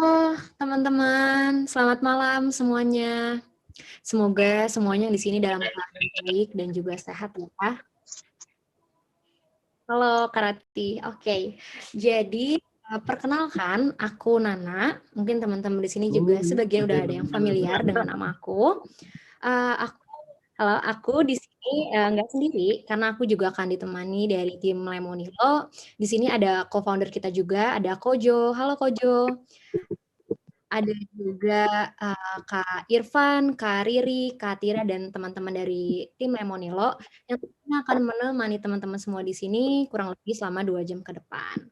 Halo teman-teman, selamat malam semuanya. Semoga semuanya di sini dalam keadaan baik dan juga sehat ya. Halo Karati, oke. Jadi perkenalkan, aku Nana. Mungkin teman-teman di sini juga sebagian udah ada yang familiar dengan nama aku. Halo, aku di sini nggak sendiri karena aku juga akan ditemani dari tim Lemonilo. Di sini ada co-founder kita juga, ada Kojo. Halo Kojo. Ada juga Kak Irfan, Kak Riri, Kak Tira, dan teman-teman dari tim Lemonilo yang tentunya akan menemani teman-teman semua di sini kurang lebih selama 2 jam ke depan.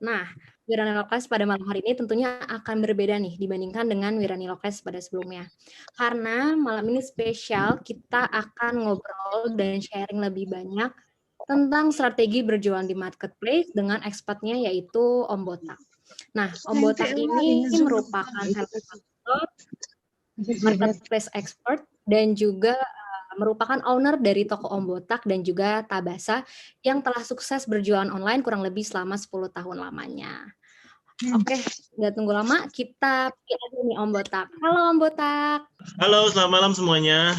Nah, Wiranilo Class pada malam hari ini tentunya akan berbeda nih dibandingkan dengan Wiranilo Class pada sebelumnya. Karena malam ini spesial, kita akan ngobrol dan sharing lebih banyak tentang strategi berjualan di marketplace dengan expertnya yaitu Om Botak. Nah, Om Botak ini merupakan salah satu marketplace expert dan juga merupakan owner dari toko Om Botak dan juga Tabasa yang telah sukses berjualan online kurang lebih selama 10 tahun lamanya. Oke, nggak tunggu lama, kita pilih aja nih Om Botak. Halo Om Botak. Halo, selamat malam semuanya.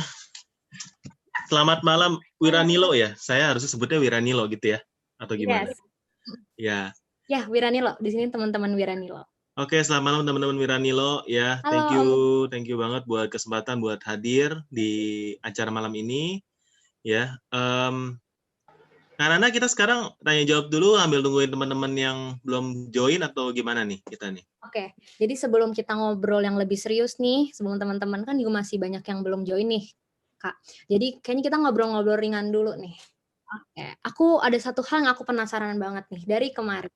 Selamat malam Wiranilo ya. Saya harusnya sebutnya Wiranilo gitu ya, atau gimana? Yes. Ya. Ya, Wiranilo. Di sini teman-teman Wiranilo. Oke, selamat malam teman-teman Wiranilo ya. Halo, Thank you banget buat kesempatan buat hadir di acara malam ini. Ya, karena kita sekarang tanya jawab dulu, ambil tungguin teman-teman yang belum join atau gimana nih kita nih? Oke, jadi sebelum kita ngobrol yang lebih serius nih, sebelum teman-teman kan juga masih banyak yang belum join nih, Kak. Jadi kayaknya kita ngobrol-ngobrol ringan dulu nih. Oke, aku ada satu hal yang aku penasaran banget nih dari kemarin.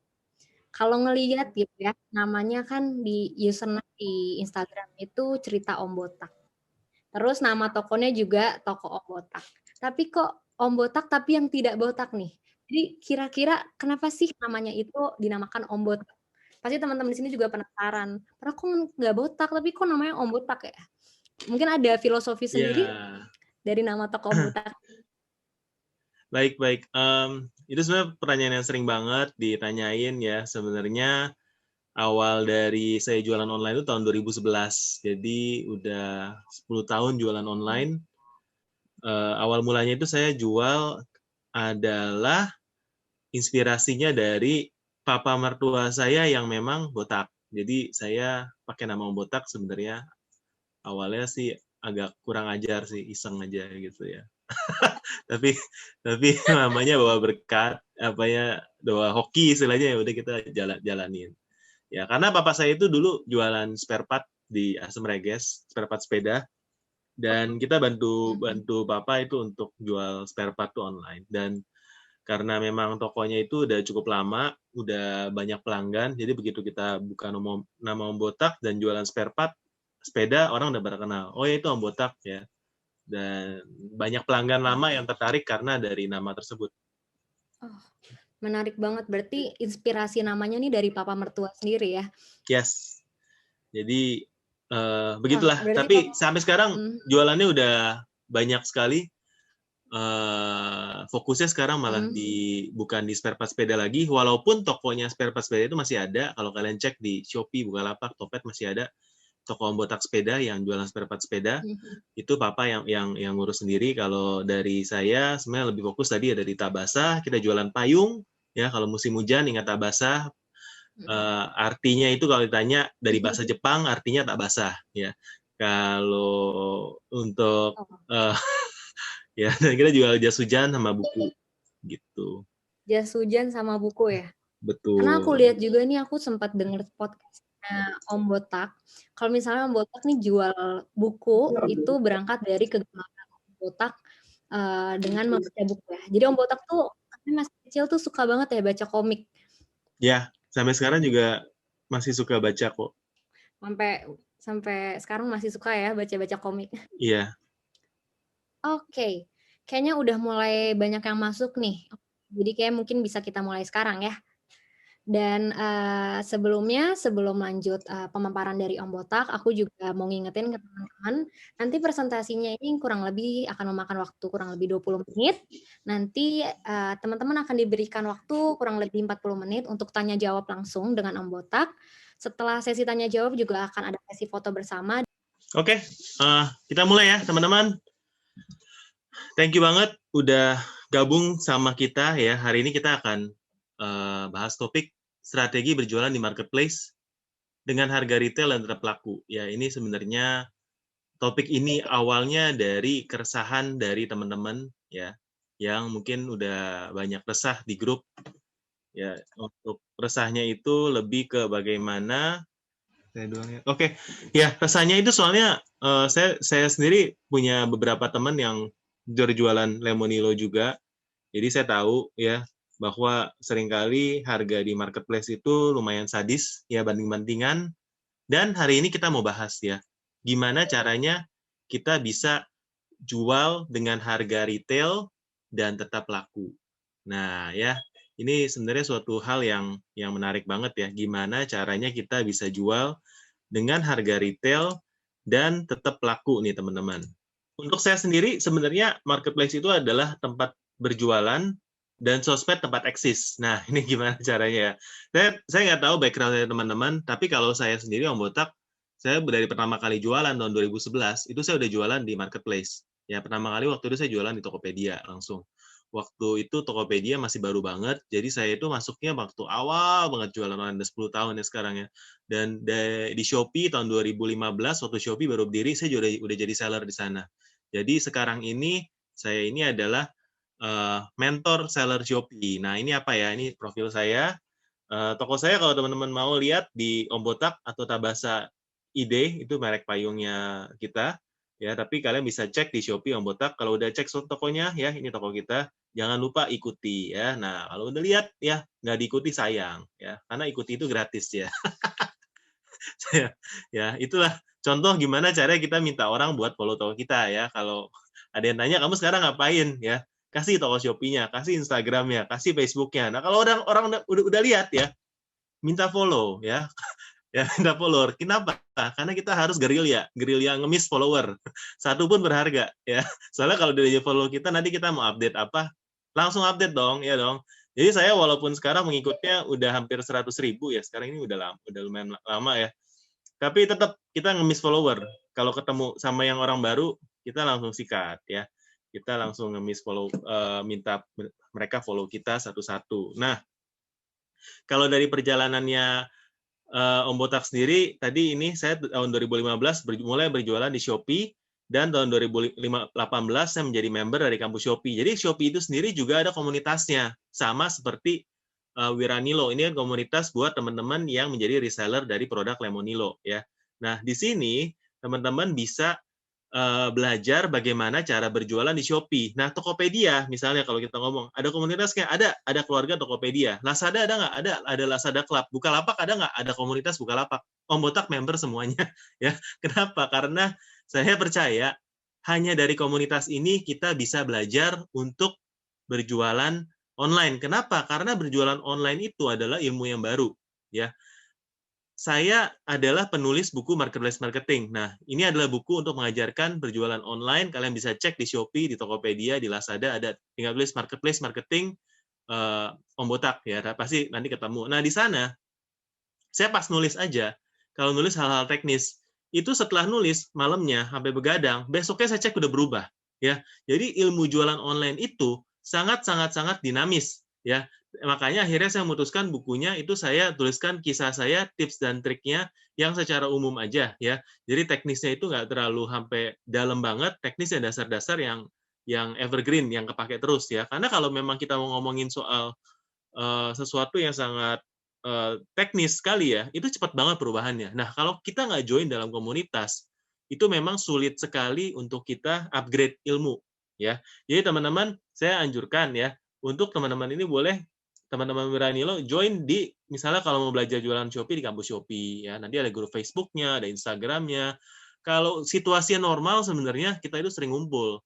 Kalau ngelihat gitu ya, namanya kan di username di Instagram itu cerita Om Botak. Terus nama tokonya juga toko Om Botak. Tapi kok Om Botak tapi yang tidak botak nih. Jadi kira-kira kenapa sih namanya itu dinamakan Om Botak? Pasti teman-teman di sini juga penasaran. Karena kok nggak botak, tapi kok namanya Om Botak ya? Mungkin ada filosofi sendiri Ya, dari nama toko Om Botak. baik. Itu sebenarnya pertanyaan yang sering banget ditanyain ya. Sebenarnya awal dari saya jualan online itu tahun 2011. Jadi udah 10 tahun jualan online. Awal mulanya itu saya jual adalah inspirasinya dari papa mertua saya yang memang botak. Jadi saya pakai nama botak sebenarnya awalnya sih agak kurang ajar sih, iseng aja gitu ya. tapi tapi namanya bawa berkat, apa ya, bawa hoki istilahnya, ya udah kita jalanin. Ya, karena papa saya itu dulu jualan spare part di Asem Reges, spare part sepeda, dan kita bantu papa itu untuk jual spare part tuh online. Dan karena memang tokonya itu udah cukup lama, udah banyak pelanggan, jadi begitu kita buka nama Om Botak dan jualan spare part sepeda, orang udah pada kenal. Oh ya, itu Om Botak ya. Dan banyak pelanggan lama yang tertarik karena dari nama tersebut. Oh, menarik banget. Berarti inspirasi namanya nih dari papa mertua sendiri ya? Yes. Jadi Wah, begitulah. berarti Tapi sampai sekarang Hmm. jualannya udah banyak sekali. Fokusnya sekarang malah bukan di spare part sepeda lagi, walaupun tokonya spare part sepeda itu masih ada. Kalau kalian cek di Shopee, Bukalapak, Topet masih ada toko Om Botak sepeda yang jualan spare part sepeda. Itu papa yang ngurus sendiri. Kalau dari saya sebenarnya lebih fokus tadi ya dari Tabasa, kita jualan payung ya. Kalau musim hujan ingat Tabasa. Artinya itu kalau ditanya dari bahasa Jepang artinya tak basah ya. Kalau untuk ya, kita jual jas hujan sama buku gitu. Jas hujan sama buku ya? Karena aku Betul. lihat juga nih, aku sempat denger podcast-nya Om Botak. Kalau misalnya Om Botak nih jual buku, itu berangkat dari kegemaran Om Botak dengan membaca buku ya. Jadi Om Botak tuh katanya masih kecil tuh suka banget ya baca komik. Ya, sampai sekarang juga masih suka baca kok. Sampai sampai sekarang masih suka ya baca-baca komik. Iya. Oke, kayaknya udah mulai banyak yang masuk nih. Jadi kayak mungkin bisa kita mulai sekarang ya. Dan sebelum lanjut pemaparan dari Om Botak, aku juga mau ngingetin ke teman-teman, nanti presentasinya ini kurang lebih akan memakan waktu kurang lebih 20 menit. Nanti teman-teman akan diberikan waktu kurang lebih 40 menit untuk tanya jawab langsung dengan Om Botak. Setelah sesi tanya jawab juga akan ada sesi foto bersama. Oke, kita mulai ya teman-teman. Thank you banget udah gabung sama kita ya. Hari ini kita akan bahas topik strategi berjualan di marketplace dengan harga retail dan tetap laku. Ya, ini sebenarnya topik ini awalnya dari keresahan dari teman-teman ya, yang mungkin udah banyak resah di grup. Ya, untuk resahnya itu lebih ke bagaimana Oke, ya resahnya itu soalnya saya sendiri punya beberapa teman yang jualan Lemonilo juga. Jadi saya tahu ya bahwa seringkali harga di marketplace itu lumayan sadis ya banding-bandingan. Dan hari ini kita mau bahas ya, gimana caranya kita bisa jual dengan harga retail dan tetap laku. Nah ya, ini sebenarnya suatu hal yang menarik banget ya, gimana caranya kita bisa jual dengan harga retail dan tetap laku nih teman-teman. Untuk saya sendiri sebenarnya marketplace itu adalah tempat berjualan dan sosmed tempat eksis. Nah ini gimana caranya ya? Saya nggak tahu background dari teman-teman, tapi kalau saya sendiri Om Botak, saya dari pertama kali jualan tahun 2011 itu saya udah jualan di marketplace. Ya pertama kali waktu itu saya jualan di Tokopedia langsung. Waktu itu Tokopedia masih baru banget, jadi saya itu masuknya waktu awal banget jualan online, udah 10 tahun ya sekarang ya. Dan di Shopee tahun 2015 waktu Shopee baru berdiri, saya udah jadi seller di sana. Jadi sekarang ini saya ini adalah mentor seller Shopee. Nah ini apa ya? Ini profil saya. Toko saya kalau teman-teman mau lihat di Om Botak atau Tabasa ID itu merek payungnya kita. Ya, tapi kalian bisa cek di Shopee Om Botak. Kalau udah cek tokonya, ya ini toko kita. Jangan lupa ikuti ya. Nah, kalau udah lihat ya nggak diikuti sayang ya, karena ikuti itu gratis ya. Ya, itulah contoh gimana cara kita minta orang buat follow toko kita ya. Kalau ada yang tanya kamu sekarang ngapain ya, kasih toko Shopee-nya, kasih Instagram-nya, kasih Facebook-nya. Nah, kalau orang udah lihat ya, minta follow ya. Ya, minta follower. Kenapa? Karena kita harus gerilya ngemis follower. Satu pun berharga ya. Soalnya kalau dia follow kita nanti kita mau update apa, langsung update dong, ya dong. Jadi saya walaupun sekarang mengikutnya udah hampir 100.000 ya, sekarang ini udah lumayan lama ya. Tapi tetap kita ngemis follower. Kalau ketemu sama yang orang baru, kita langsung sikat ya. Kita langsung ngemis follow, minta mereka follow kita satu-satu. Nah, kalau dari perjalanannya Om Botak sendiri, tadi ini saya tahun 2015 mulai berjualan di Shopee, dan tahun 2018 saya menjadi member dari kampus Shopee. Jadi Shopee itu sendiri juga ada komunitasnya, sama seperti Wiranilo. Ini komunitas buat teman-teman yang menjadi reseller dari produk Lemonilo ya. Nah, di sini teman-teman bisa belajar bagaimana cara berjualan di Shopee. Nah, Tokopedia misalnya kalau kita ngomong, ada komunitasnya, ada keluarga Tokopedia. Lazada ada nggak? Ada Lazada Club. Bukalapak ada nggak? Ada komunitas Bukalapak. Om Botak member semuanya. Ya, kenapa? Karena saya percaya hanya dari komunitas ini kita bisa belajar untuk berjualan online. Kenapa? Karena berjualan online itu adalah ilmu yang baru. Ya, saya adalah penulis buku Marketplace Marketing. Nah, ini adalah buku untuk mengajarkan berjualan online. Kalian bisa cek di Shopee, di Tokopedia, di Lazada, ada tinggal tulis Marketplace Marketing Om Botak ya, pasti nanti ketemu. Nah, di sana saya pas nulis aja, kalau nulis hal-hal teknis, itu setelah nulis malamnya sampai begadang, besoknya saya cek udah berubah ya. Jadi ilmu jualan online itu sangat dinamis ya. Makanya akhirnya saya memutuskan bukunya itu saya tuliskan kisah saya, tips dan triknya yang secara umum aja ya. Jadi teknisnya itu nggak terlalu sampai dalam banget, teknis yang dasar-dasar yang evergreen, yang kepake terus ya. Karena kalau memang kita mau ngomongin soal sesuatu yang sangat teknis sekali ya, itu cepat banget perubahannya. Nah, kalau kita nggak join dalam komunitas, itu memang sulit sekali untuk kita upgrade ilmu ya. Jadi teman-teman, saya anjurkan ya, untuk teman-teman ini boleh teman-teman Wiranilo join di, misalnya kalau mau belajar jualan Shopee di kampus Shopee ya, nanti ada grup Facebook-nya, ada Instagram-nya. Kalau situasi normal sebenarnya kita itu sering ngumpul.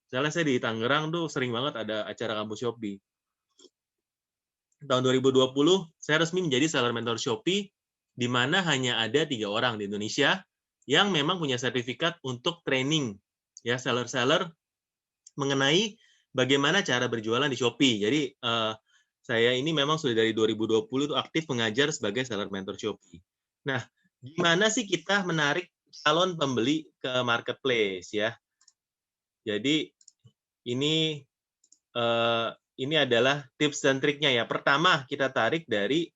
Misalnya saya di Tangerang tuh sering banget ada acara kampus Shopee. Tahun 2020 saya resmi menjadi seller mentor Shopee, di mana hanya ada 3 orang di Indonesia yang memang punya sertifikat untuk training ya seller-seller mengenai bagaimana cara berjualan di Shopee. Jadi saya ini memang sudah dari 2020 itu aktif mengajar sebagai seller mentor Shopee. Nah, gimana sih kita menarik calon pembeli ke marketplace ya? Jadi ini ini adalah tips dan triknya ya. Pertama, kita tarik dari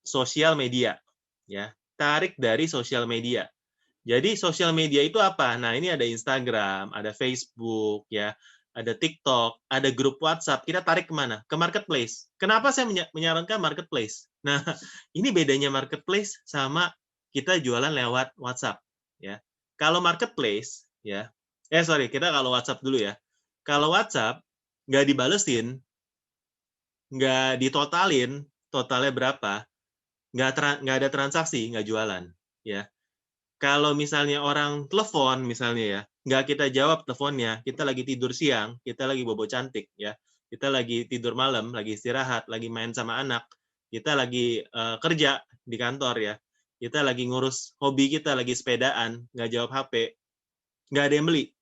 sosial media ya. Tarik dari sosial media. Jadi sosial media itu apa? Nah, ini ada Instagram, ada Facebook ya, ada TikTok, ada grup WhatsApp. Kita tarik kemana? Ke marketplace. Kenapa saya menyarankan marketplace? Nah, ini bedanya marketplace sama kita jualan lewat WhatsApp ya. Kalau marketplace ya, sorry, kita kalau WhatsApp dulu ya. Kalau WhatsApp nggak dibalesin, nggak ditotalin, totalnya berapa, nggak ada transaksi, nggak jualan ya. Kalau misalnya orang telepon misalnya ya, nggak kita jawab teleponnya, kita lagi tidur siang, kita lagi bobo cantik ya, kita lagi tidur malam, lagi istirahat, lagi main sama anak, kita lagi kerja di kantor ya, kita lagi ngurus hobi kita, lagi sepedaan, nggak jawab HP, nggak ada yang beli.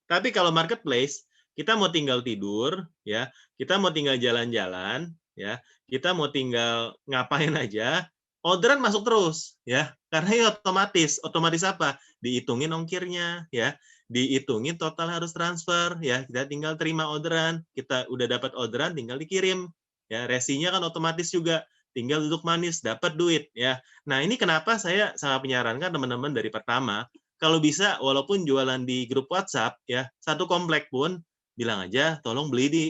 Tapi kalau marketplace, kita mau tinggal tidur ya, kita mau tinggal jalan-jalan ya, kita mau tinggal ngapain aja, orderan masuk terus ya. Karena ya otomatis apa? Dihitungin ongkirnya ya, dihitungin total harus transfer ya, kita tinggal terima orderan, kita udah dapat orderan tinggal dikirim. Ya, resinya kan otomatis juga, tinggal duduk manis dapat duit ya. Nah, ini kenapa saya sangat menyarankan teman-teman dari pertama kalau bisa walaupun jualan di grup WhatsApp ya, satu komplek pun bilang aja tolong beli di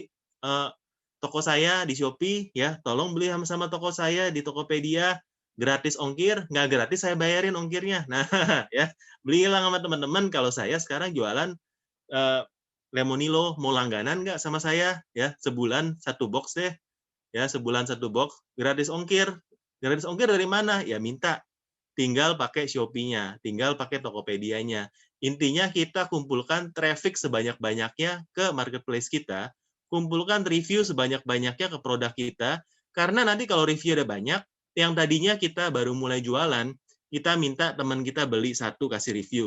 toko saya di Shopee ya, tolong beli sama toko saya di Tokopedia, gratis ongkir, nggak gratis saya bayarin ongkirnya. Nah, ya, belilah sama teman-teman kalau saya sekarang jualan Lemonilo, mau langganan nggak sama saya ya, sebulan satu box deh. Ya, sebulan satu box, gratis ongkir. Gratis ongkir dari mana? Ya minta tinggal pakai Shopee-nya, tinggal pakai Tokopedia-nya. Intinya kita kumpulkan traffic sebanyak-banyaknya ke marketplace kita, kumpulkan review sebanyak-banyaknya ke produk kita, karena nanti kalau review ada banyak, yang tadinya kita baru mulai jualan, kita minta teman kita beli satu kasih review.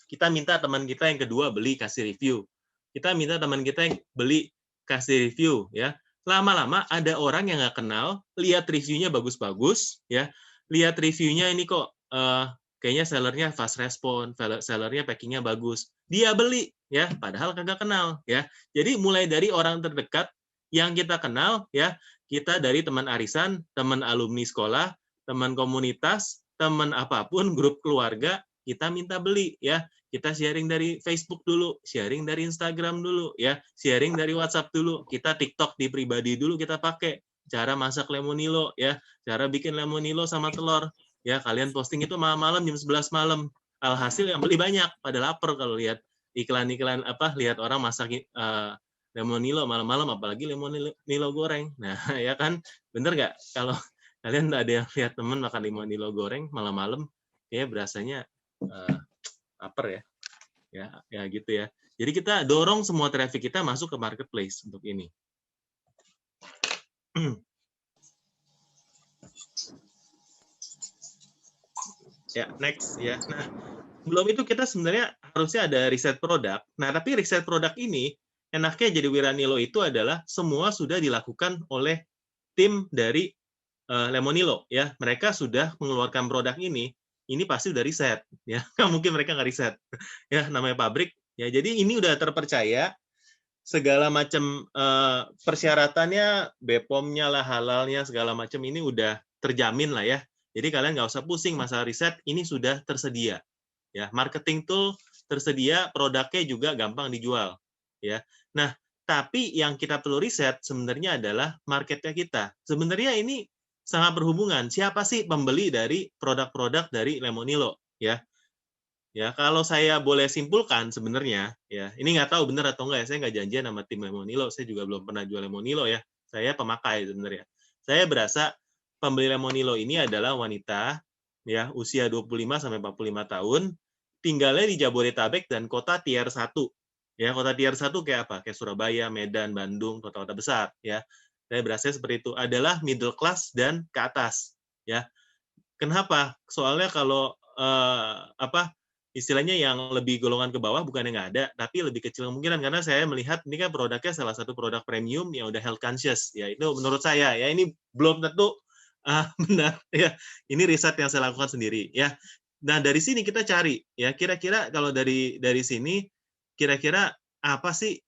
Kita minta teman kita yang kedua beli kasih review. Kita minta teman kita yang beli kasih review ya. Lama-lama ada orang yang nggak kenal, lihat reviewnya bagus-bagus ya, lihat reviewnya ini kok kayaknya sellernya fast respon, sellernya packingnya bagus, dia beli ya, padahal kagak kenal ya. Jadi mulai dari orang terdekat yang kita kenal ya, kita dari teman arisan, teman alumni sekolah, teman komunitas, teman apapun, grup keluarga, kita minta beli ya. Kita sharing dari Facebook dulu, sharing dari Instagram dulu ya, sharing dari WhatsApp dulu, kita TikTok di pribadi dulu kita pakai cara masak lemonilo ya, cara bikin lemonilo sama telur ya, kalian posting itu malam-malam jam 11 malam. Alhasil yang beli banyak, pada lapar kalau lihat iklan-iklan apa, lihat orang masak lemonilo malam-malam, apalagi lemonilo goreng. Nah, ya kan, bener nggak? Kalau kalian ada yang lihat temen makan lemonilo goreng malam-malam, kayak berasanya lapar ya gitu ya. Jadi kita dorong semua traffic kita masuk ke marketplace untuk ini. Ya, next ya. Nah, belum itu kita sebenarnya harusnya ada riset produk. Nah, tapi riset produk ini enaknya jadi Wiranilo itu adalah semua sudah dilakukan oleh tim dari Lemonilo ya. Mereka sudah mengeluarkan produk ini pasti udah riset ya. Nggak mungkin mereka nggak riset. Ya, namanya pabrik ya. Jadi ini udah terpercaya, segala macam persyaratannya, BPOM-nya lah, halalnya, segala macam ini udah terjamin lah ya. Jadi kalian nggak usah pusing masalah riset, ini sudah tersedia. Ya, marketing tool tersedia, produknya juga gampang dijual. Ya, nah tapi yang kita perlu riset sebenarnya adalah marketnya kita. Sebenarnya ini sangat berhubungan. Siapa sih pembeli dari produk-produk dari Lemonilo? Ya, ya kalau saya boleh simpulkan sebenarnya ya, ini nggak tahu benar atau enggak ya, saya nggak janjian sama tim Lemonilo, saya juga belum pernah jual Lemonilo ya, saya pemakai sebenarnya. Saya berasa pembeli Lemonilo ini adalah wanita ya, usia 25 sampai 45 tahun, tinggalnya di Jabodetabek dan kota tier 1. Ya, kota tier 1 kayak apa? Kayak Surabaya, Medan, Bandung, kota-kota besar ya. Saya berasa seperti itu, adalah middle class dan ke atas ya. Kenapa? Soalnya kalau istilahnya yang lebih golongan ke bawah bukan yang nggak ada, tapi lebih kecil kemungkinan, karena saya melihat ini kan produknya salah satu produk premium yang udah health conscious ya, itu menurut saya ya, ini belum tentu Benar, ya. Ini riset yang saya lakukan sendiri, ya. Nah, dari sini kita cari, ya, kira-kira kalau dari sini, kira-kira apa sih,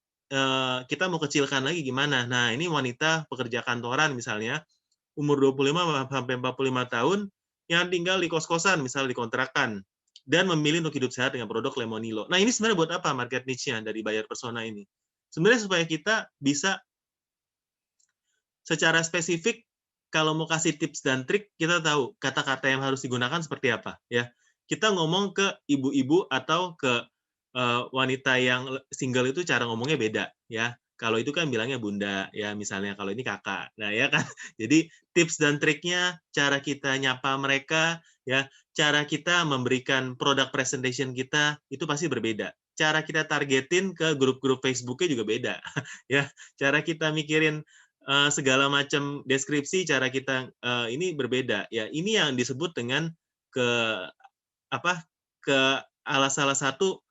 kita mau kecilkan lagi gimana? Nah, ini wanita pekerja kantoran misalnya, umur 25 sampai 45 tahun, yang tinggal di kos-kosan, misal di kontrakan, dan memilih untuk hidup sehat dengan produk Lemonilo. Nah, ini sebenarnya buat apa market niche-nya dari buyer persona ini? Sebenarnya supaya kita bisa secara spesifik kalau mau kasih tips dan trik, kita tahu kata-kata yang harus digunakan seperti apa, ya. Kita ngomong ke ibu-ibu atau ke wanita yang single itu cara ngomongnya beda, ya. Kalau itu kan bilangnya bunda, ya misalnya kalau ini kakak. Nah, ya kan. Jadi tips dan triknya, cara kita nyapa mereka, ya, cara kita memberikan product presentation kita itu pasti berbeda. Cara kita targetin ke grup-grup Facebook-nya juga beda, ya. Cara kita mikirin segala macam deskripsi cara kita ini berbeda ya. Ini yang disebut dengan ke apa ke salah satu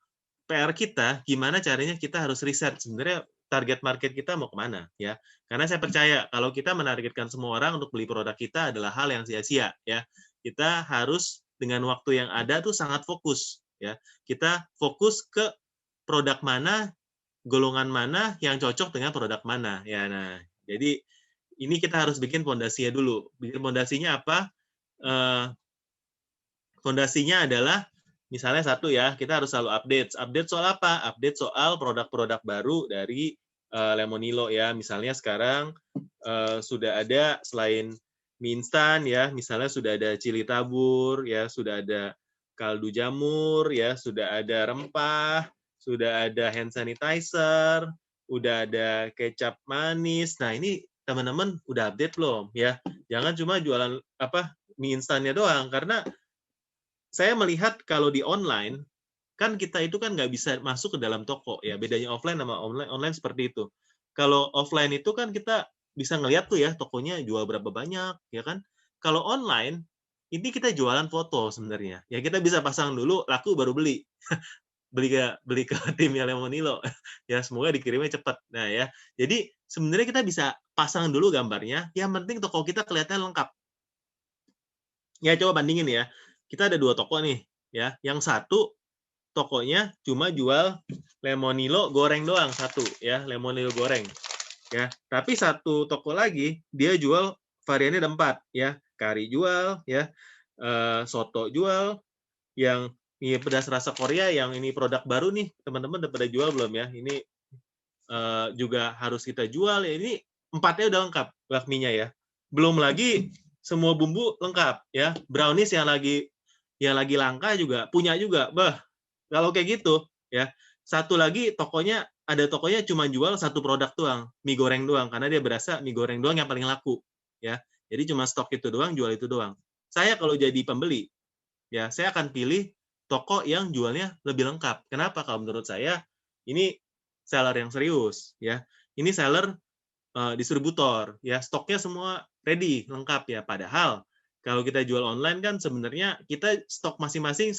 PR kita gimana caranya kita harus riset sebenarnya target market kita mau kemana ya. Karena saya percaya kalau kita menargetkan semua orang untuk beli produk kita adalah hal yang sia-sia ya. Kita harus dengan waktu yang ada tuh sangat fokus ya. Kita fokus ke produk mana, golongan mana yang cocok dengan produk mana ya. Nah, jadi ini kita harus bikin fondasinya dulu. Bikin fondasinya apa? Fondasinya adalah misalnya satu ya, kita harus selalu update. Update soal apa? Update soal produk-produk baru dari Lemonilo ya. Misalnya sekarang sudah ada selain mie instan ya, misalnya sudah ada cili tabur ya, sudah ada kaldu jamur ya, sudah ada rempah, sudah ada hand sanitizer, udah ada kecap manis. Nah, ini teman-teman udah update belum ya? Jangan cuma jualan apa mie instannya doang karena saya melihat kalau di online, kan kita itu kan nggak bisa masuk ke dalam toko ya, bedanya offline sama online online seperti itu. Kalau offline itu kan kita bisa ngelihat tuh ya tokonya jual berapa banyak, ya kan. Kalau online, ini kita jualan foto sebenarnya. Ya kita bisa pasang dulu, laku baru beli. Beli ke timnya Lemonilo. Ya semoga dikirimnya cepat. Nah ya, jadi sebenarnya kita bisa pasang dulu gambarnya, yang penting toko kita kelihatan lengkap. Ya coba bandingin ya, kita ada 2 toko nih, ya. Yang satu tokonya cuma jual Lemonilo goreng doang satu, ya, Lemonilo goreng, ya. Tapi satu toko lagi dia jual variannya ada 4, ya. Kari jual, ya, soto jual, yang mie pedas rasa Korea yang ini produk baru nih, teman-teman udah pada jual belum ya? Ini juga harus kita jual ya. Ini 4-nya udah lengkap bakminya ya. Belum lagi semua bumbu lengkap ya. Brownies yang lagi langka juga punya juga. Bah, kalau kayak gitu ya. Satu lagi tokonya cuma jual satu produk doang, mie goreng doang karena dia berasa mie goreng doang yang paling laku ya. Jadi cuma stok itu doang, jual itu doang. Saya kalau jadi pembeli ya, saya akan pilih toko yang jualnya lebih lengkap. Kenapa? Kalau menurut saya ini seller yang serius ya. Ini seller distributor ya, stoknya semua ready, lengkap ya. Padahal kalau kita jual online kan sebenarnya kita stok masing-masing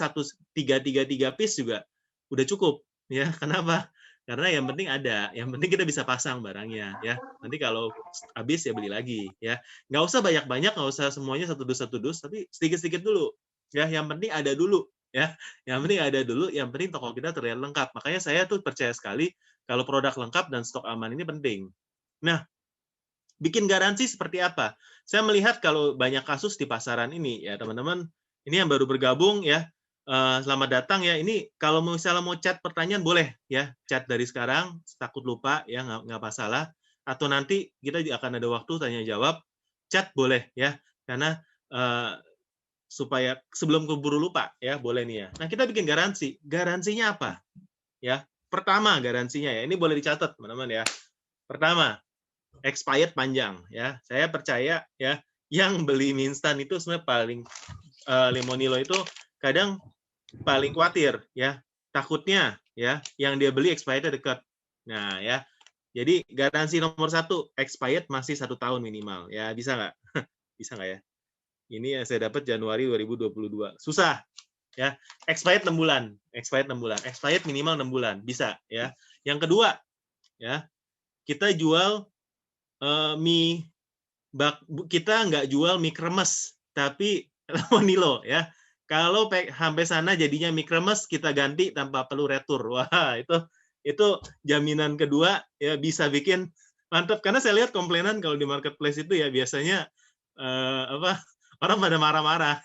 tiga piece juga udah cukup ya. Kenapa? Karena yang penting ada, yang penting kita bisa pasang barangnya ya. Nanti kalau habis ya beli lagi ya. Nggak usah banyak-banyak, nggak usah semuanya satu dus, tapi sedikit-sedikit dulu ya. Yang penting ada dulu ya. Yang penting ada dulu, yang penting toko kita terlihat lengkap. Makanya saya tuh percaya sekali kalau produk lengkap dan stok aman ini penting. Nah, bikin garansi seperti apa? Saya melihat kalau banyak kasus di pasaran ini ya teman-teman, ini yang baru bergabung ya, selamat datang ya. Ini kalau misalnya mau chat pertanyaan boleh ya, chat dari sekarang, takut lupa ya nggak masalah. Atau nanti kita akan ada waktu tanya jawab, chat boleh ya, karena supaya sebelum keburu lupa ya boleh nih ya. Nah kita bikin garansi, garansinya apa? Ya pertama garansinya ya, ini boleh dicatat teman-teman ya. Pertama, expired panjang ya. Saya percaya ya yang beli mie instan itu sebenarnya paling Lemonilo itu kadang paling khawatir ya. Takutnya ya yang dia beli expired dekat. Nah ya. Jadi garansi nomor 1 expired masih 1 tahun minimal ya. Bisa nggak? Bisa nggak ya? Ini yang saya dapat Januari 2022. Susah ya. Expired 6 bulan. Expired 6 bulan. Expired minimal 6 bulan. Bisa ya. Yang kedua ya, kita jual mie kita nggak jual mie kremes, tapi lemonilo ya. Kalau sampai sana jadinya mie kremes, kita ganti tanpa perlu retur. Wah, itu jaminan kedua ya, bisa bikin mantap. Karena saya lihat komplainan kalau di marketplace itu ya biasanya orang pada marah-marah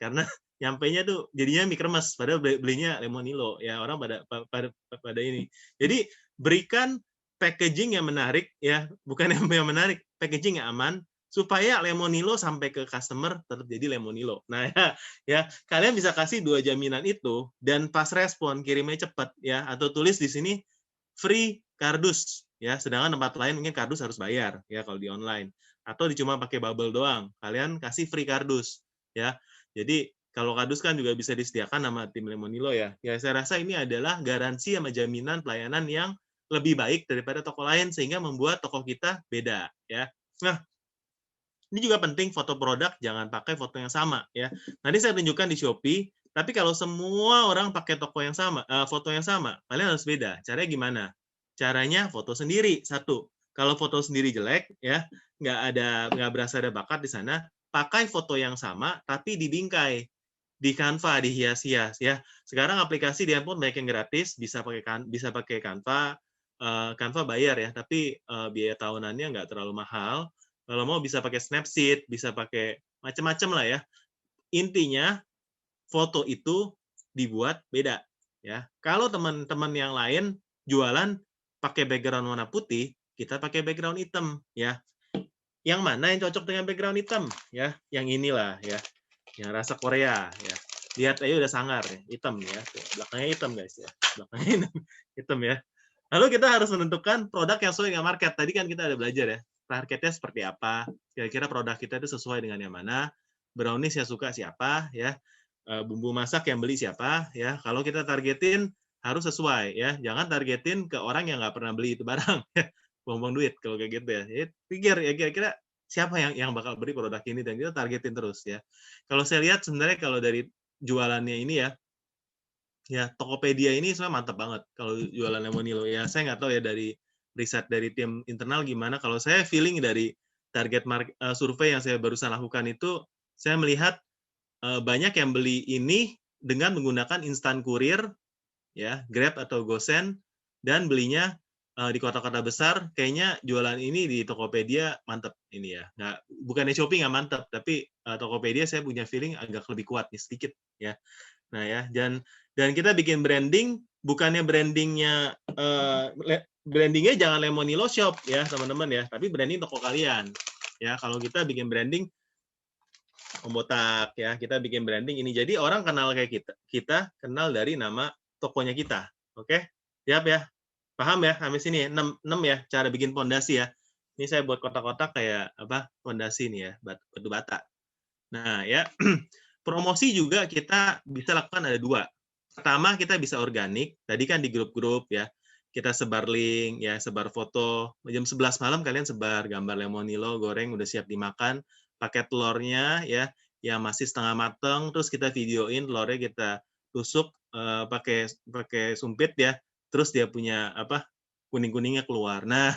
karena nyampainya tuh jadinya mie kremes, padahal belinya lemonilo ya, orang pada ini. Jadi berikan packaging yang menarik ya, bukan yang menarik, packaging yang aman supaya lemonilo sampai ke customer tetap jadi lemonilo. Nah ya kalian bisa kasih 2 jaminan itu dan pas respon kirimnya cepat ya, atau tulis di sini free kardus ya, sedangkan tempat lain mungkin kardus harus bayar ya kalau di online, atau cuma pakai bubble doang, kalian kasih free kardus ya. Jadi kalau kardus kan juga bisa disediakan sama tim Lemonilo ya. Ya saya rasa ini adalah garansi sama jaminan pelayanan yang lebih baik daripada toko lain sehingga membuat toko kita beda ya. Nah, ini juga penting, foto produk jangan pakai foto yang sama ya. Nanti saya tunjukkan di Shopee, tapi kalau semua orang pakai foto yang sama, kalian harus beda. Caranya gimana? Caranya foto sendiri satu. Kalau foto sendiri jelek ya, nggak berasa ada bakat di sana, pakai foto yang sama tapi dibingkai di Canva, dihias-hias ya. Sekarang aplikasi di handphone banyak yang gratis, bisa pakai Canva. Canva bayar ya, tapi biaya tahunannya nggak terlalu mahal. Kalau mau bisa pakai Snapseed, bisa pakai macam-macam lah ya. Intinya foto itu dibuat beda ya. Kalau teman-teman yang lain jualan pakai background warna putih, kita pakai background hitam ya. Yang mana yang cocok dengan background hitam ya? Yang inilah ya. Yang rasa Korea ya. Lihat aja udah sangar ya, hitam ya. Belakangnya hitam guys ya. Belakangnya hitam ya. Lalu kita harus menentukan produk yang sesuai dengan market. Tadi kan kita ada belajar ya, marketnya seperti apa, kira-kira produk kita itu sesuai dengan yang mana, brownies yang suka siapa, ya, bumbu masak yang beli siapa, ya. Kalau kita targetin harus sesuai, ya. Jangan targetin ke orang yang nggak pernah beli itu barang, buang-buang duit kalau kayak gitu ya. Jadi pikir ya kira-kira siapa yang bakal beli produk ini dan kita targetin terus ya. Kalau saya lihat sebenarnya kalau dari jualannya ini ya, Tokopedia ini sebenarnya mantap banget kalau jualan Lemonilo. Ya, saya nggak tahu ya dari riset dari tim internal gimana. Kalau saya feeling dari target survei yang saya barusan lakukan itu, saya melihat banyak yang beli ini dengan menggunakan instan kurir, ya, Grab atau GoSend, dan belinya di kota-kota besar. Kayaknya jualan ini di Tokopedia mantap ini ya. Nggak, bukannya Shopee nggak mantap, tapi Tokopedia saya punya feeling agak lebih kuat nih sedikit ya. Nah ya, dan kita bikin branding, bukannya brandingnya jangan Lemonilo Shop ya teman-teman ya, tapi branding toko kalian ya. Kalau kita bikin branding Om Botak ya, kita bikin branding ini jadi orang kenal kayak kita kenal dari nama tokonya kita. Oke, siap ya, paham ya sampai sini ya. 6 ya cara bikin fondasi ya. Ini saya buat kotak-kotak kayak apa fondasi nih ya, batu bata. Nah ya, promosi juga kita bisa lakukan ada 2. Pertama kita bisa organik, tadi kan di grup-grup ya, kita sebar link ya, sebar foto. Jam 11 malam kalian sebar gambar lemonilo goreng udah siap dimakan, pakai telurnya ya, yang masih setengah mateng, terus kita videoin telurnya kita tusuk pakai sumpit ya, terus dia punya apa kuning-kuningnya keluar. Nah,